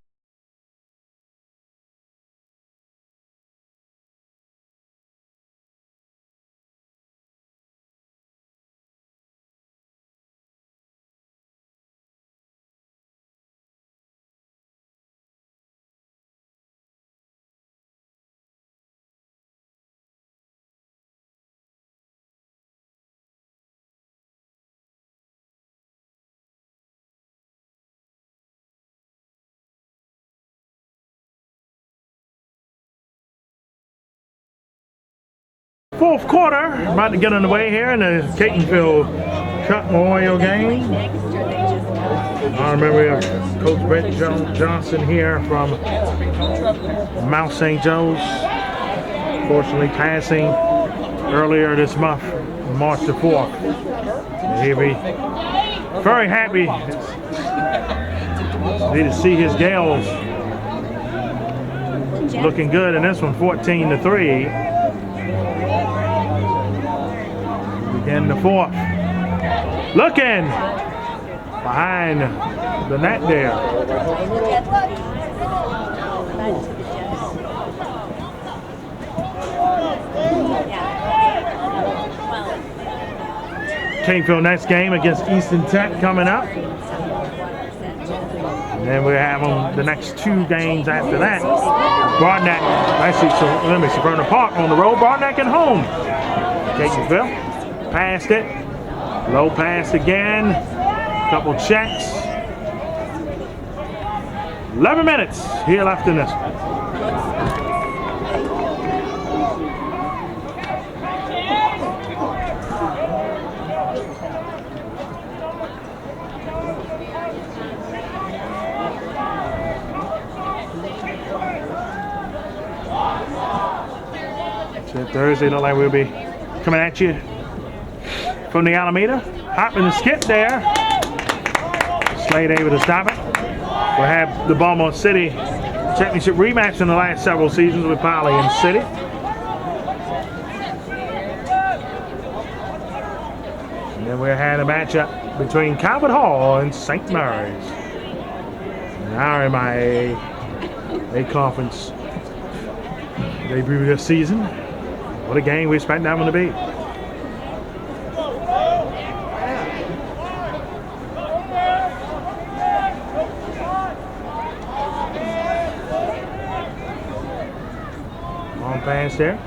Fourth quarter, about to get underway here in the Catonsville Cup Memorial Game. I remember we have Coach Brent Johnson here from Mt St. Joe's. Fortunately passing earlier this month, March the 4th. He'll be very happy to see his Gaels looking good in this one, 14-3. In the fourth. Looking behind the net there. Catonsville next game against Easton Tech coming up. And then we have them the next 2 games after that. Broadneck, actually, Severna Park on the road. Broadneck at home. Catonsville. Passed it. Low pass again. Couple checks. 11 minutes here left in this one. So Thursday, look like we'll be coming at you from the Alameda. Hop and the skip there. Slade able to stop it. We'll have the Baltimore City Championship rematch in the last several seasons with Poly and City. And then we'll have a matchup between Calvert Hall and St. Mary's. And our MIAA conference debut this season. What a game we expect that one to be. Pass there.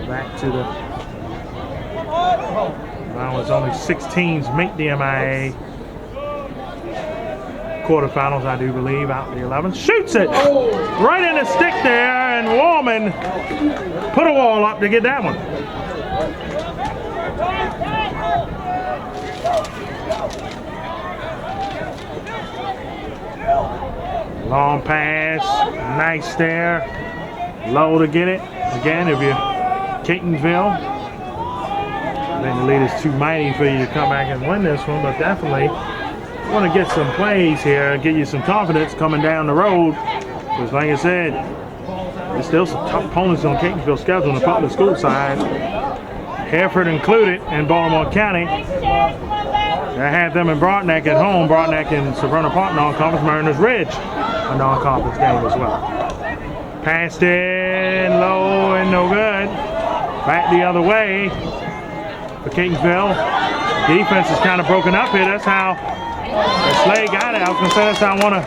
Back to the. Now it's only 6 teams make the MIAA quarterfinals, I do believe, out the 11. Shoots it right in the stick there, and Wallman put a wall up to get that one. Long pass, nice there. Low to get it. Again, if you're Catonsville, then the lead is too mighty for you to come back and win this one, but definitely want to get some plays here and get you some confidence coming down the road. Because like I said, there's still some tough opponents on Catonsville's schedule on the public school side. Hereford included in Baltimore County. I had them in Broadneck at home. Broadneck and Severna Park non-conference. Mariners Ridge, a non-conference game as well. Passed in low and no good. Back the other way for Catonsville. Defense is kind of broken up here. That's how Slade got it. I was going to say that's how one of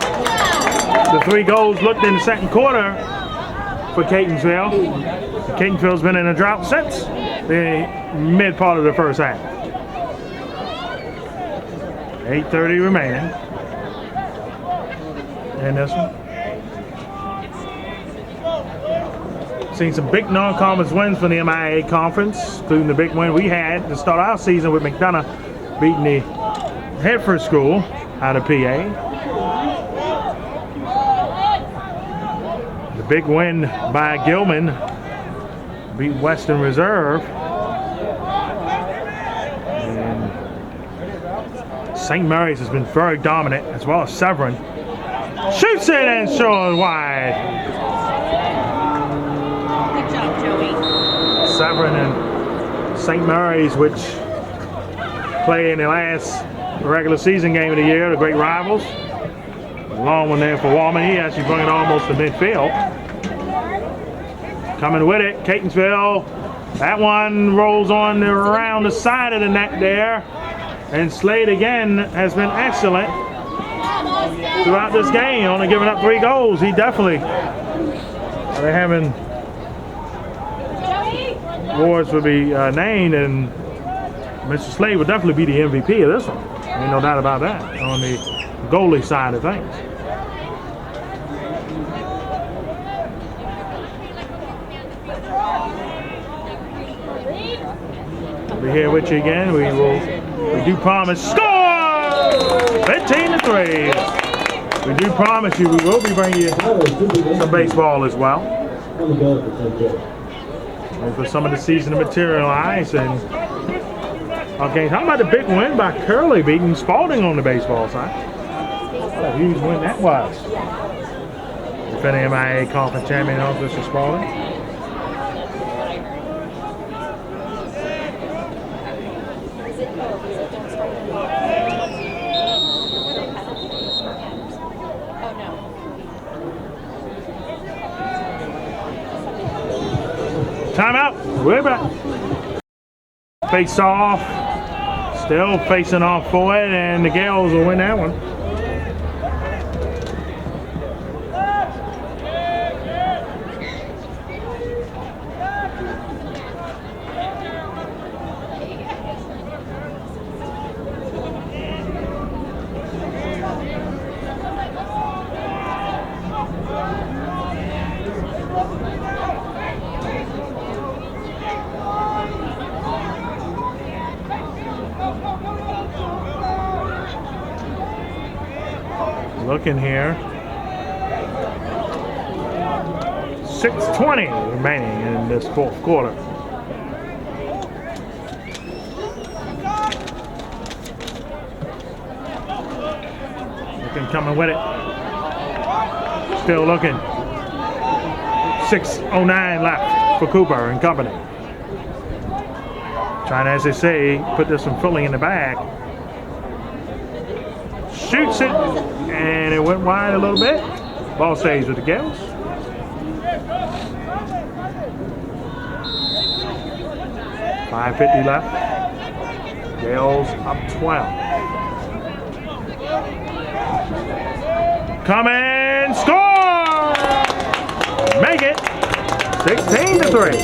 the 3 goals looked in the second quarter for Catonsville. Catonsville's been in a drought since the mid part of the first half. 8:30 remaining in this one. Seen some big non-conference wins from the MIAA conference, including the big win we had to start our season with McDonough beating the Hereford School out of PA. The big win by Gilman beat Western Reserve. And St. Mary's has been very dominant, as well as Severn. Shoots it and shows wide. Good job, Joey. Severn and St. Mary's, which play in the last regular season game of the year, the great rivals. Long one there for Walman. He actually brought it almost to midfield. Coming with it, Catonsville. That one rolls on around the side of the net there. And Slade again has been excellent throughout this game, only giving up 3 goals. He definitely, they're having awards will be named, and Mr. Slade would definitely be the MVP of this one. Ain't no doubt about that on the goalie side of things. We'll be here with you again. We do promise score 15-3. We do promise you we will be bringing you some baseball as well. And for some of the season to materialize. And okay, how about the big win by Curley beating Spalding on the baseball side? What a huge win that was. Defending MIAA conference champion Mr. Spalding. Timeout. We're back. Face off. Still facing off for it, and the Gaels will win that one. Looking here. 6:20 remaining in this fourth quarter. Looking, coming with it. Still looking. 6:09 left for Cooper and company. Trying to, as they say, put this one fully in the bag. Shoots it, and it went wide a little bit. Ball stays with the Gaels. $5:50 left. Gaels up 12. Come and score! Make it 16-3.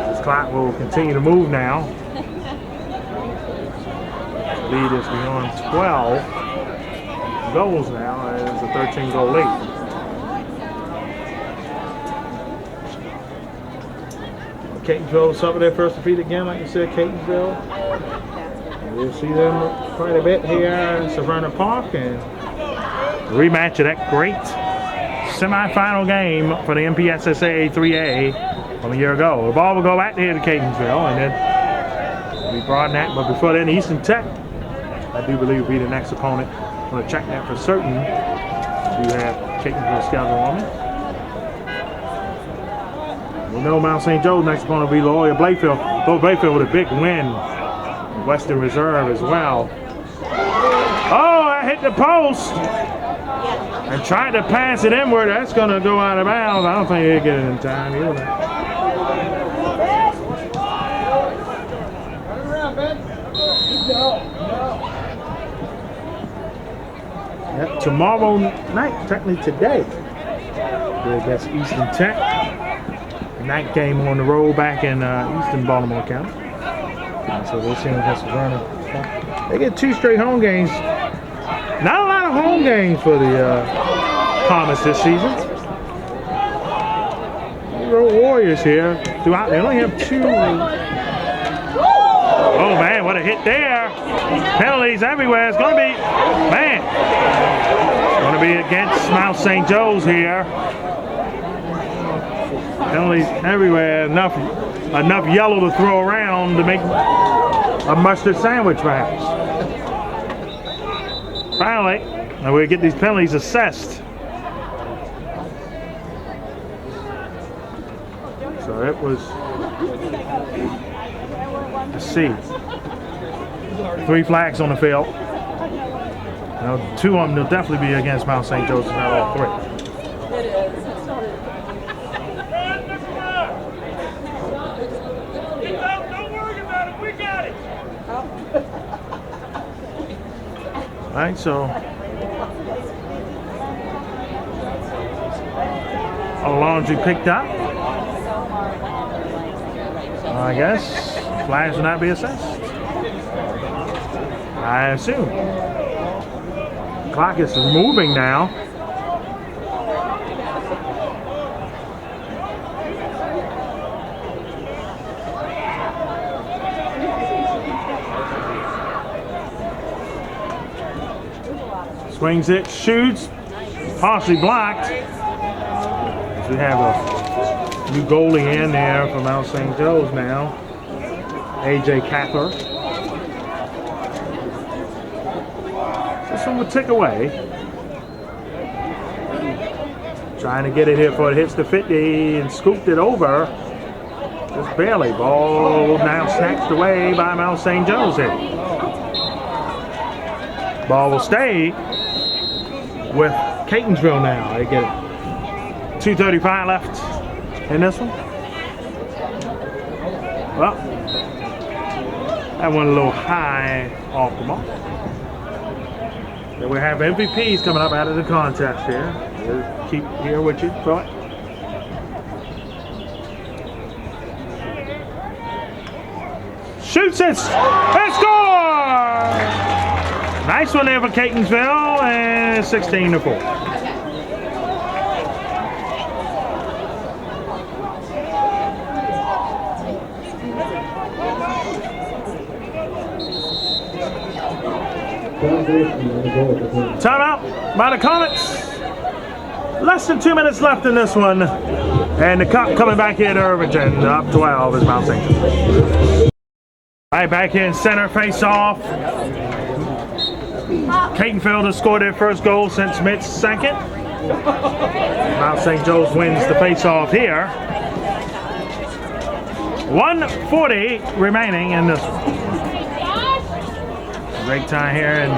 This clock will continue to move now. Lead is beyond 12 goals now, and it's a 13-goal lead. Catonsville suffered their first defeat again, like you said, Catonsville. And we'll see them quite a bit here in Savannah Park, and rematch of that great semifinal game for the MPSSAA 3A from a year ago. The ball will go back there to Catonsville, and then we broaden that. But before then, Eastern Tech, I do believe, will be the next opponent. I'm going to check that for certain. We have Catonsville schedule on it. We know Mt St Joe's next opponent will be Loyola Blayfield. Loyola Blayfield with a big win. Western Reserve as well. Oh, I hit the post. And tried to pass it inward. That's going to go out of bounds. I don't think he'll get it in time either. Yep, tomorrow night, technically today, we're against Eastern Tech. Night game on the road back in Eastern Baltimore County. So we'll see them against Savannah. They get 2 straight home games. Not a lot of home games for the Comets this season. Warriors here throughout. They only have 2. Oh man, what a hit there. Penalties everywhere. It's going to be, man, it's going to be against Mt St Joe's here. Penalties everywhere. Enough yellow to throw around to make a mustard sandwich perhaps. Finally, now we'll get these penalties assessed. So it was, let's see, 3 flags on the field. Now 2 of them will definitely be against Mt St Joseph, not all 3. All right, so a laundry picked up. I guess flags will not be assessed. I assume. Clock is moving now. Swings it, shoots, partially blocked. We have a new goalie in there from Mt St. Joe's now, AJ Cather. This one would tick away. Trying to get it here before it hits the 50 and scooped it over. Just barely. Ball now snatched away by Mt St. Joe's here. Ball will stay with Catonsville now. They get 2:35 left in this one. Well, that went a little high off the mark. Then we have MVPs coming up out of the contest here. We'll keep here with you for it. Shoots it! And score! Nice one there for Catonsville, and 16-4. Timeout by the Comets. Less than 2 minutes left in this one. And the Cup coming back here to Irvington. Up 12 is Mt St. Joseph. All right, back in center, face off. Catonsville has scored their first goal since Smith's second. Mt St. Joe's wins the face-off here. 1:40 remaining in this one. Break time here in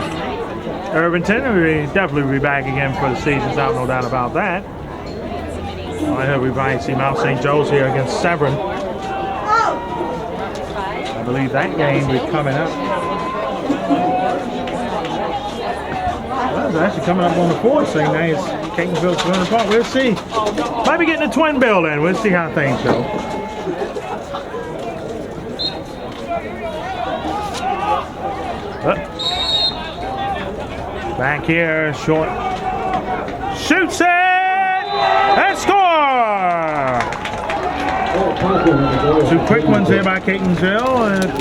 Irvington. We'll definitely be back again for the season's out, no doubt about that. I hope we might see Mt St. Joe's here against Severn. I believe that game will be coming up. Well, it's actually coming up on the 4th, so now it's Catonsville Swimming Park. We'll see. Might be getting a twin bill in. We'll see how things go. Back here, short. Shoots it! And score! 2 quick ones there by Catonsville. And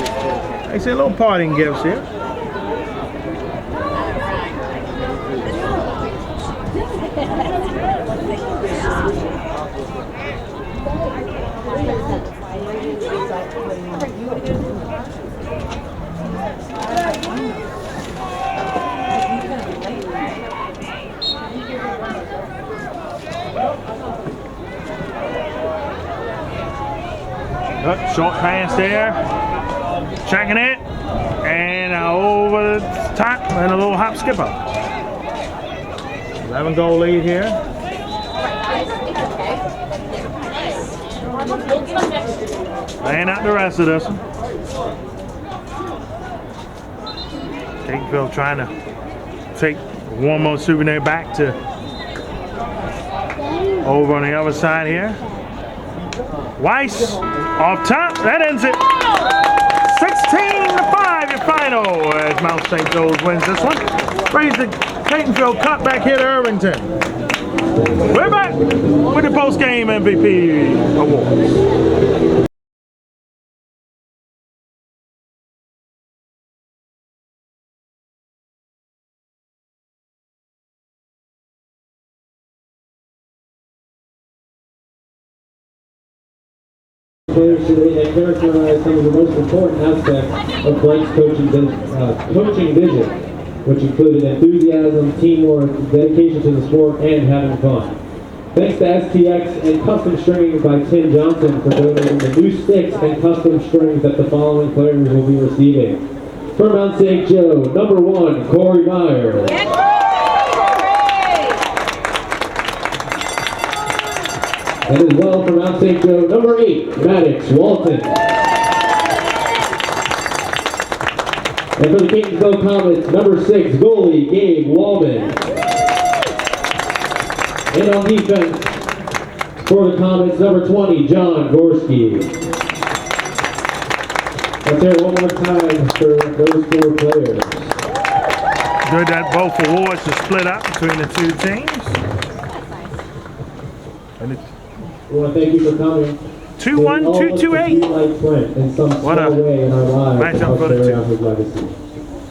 I see a little parting gifts here. Short pass there, checking it, and over the top, and a little hop skipper. 11-goal lead here. Laying out the rest of this one. Catonsville trying to take one more souvenir back to over on the other side here. Weiss off top, that ends it. 16-5 your final as Mt St. Joe's wins this one. Brings the Catonsville Cup back here to Irvington. We're back with the post-game MVP awards. Players today that characterize some of the most important aspects of Brent's coaching vision, which included enthusiasm, teamwork, dedication to the sport, and having fun. Thanks to STX and Custom Stringing by Tim Johnson for donating the new sticks and custom strings that the following players will be receiving. From Mt St Joe, number 1, Corey Meyer. And as well from Mt St Joe, number 8, Maddox Walton. And for the Catonsville Comets, number 6, goalie Gabe Wallman. And on defense, for the Comets, number 20, John Gorski. Let's hear it one more time for those 4 players. Good that both awards are split up between the two teams. And We want to thank you for coming. 2-1, 2-2-8. Like Brent in some What small a way in our lives to matchup help for the carry two. on his legacy.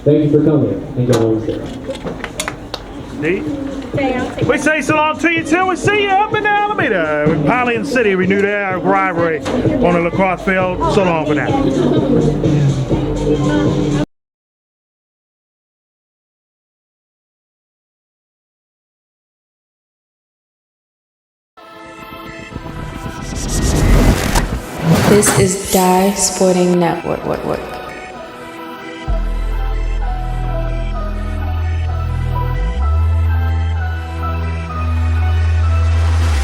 Thank you for coming and get home safe. Steve? We say so long to you till we see you up in Alameda. With Polly City renew their rivalry on the lacrosse field. So long for now. This is Dye Sporting Network.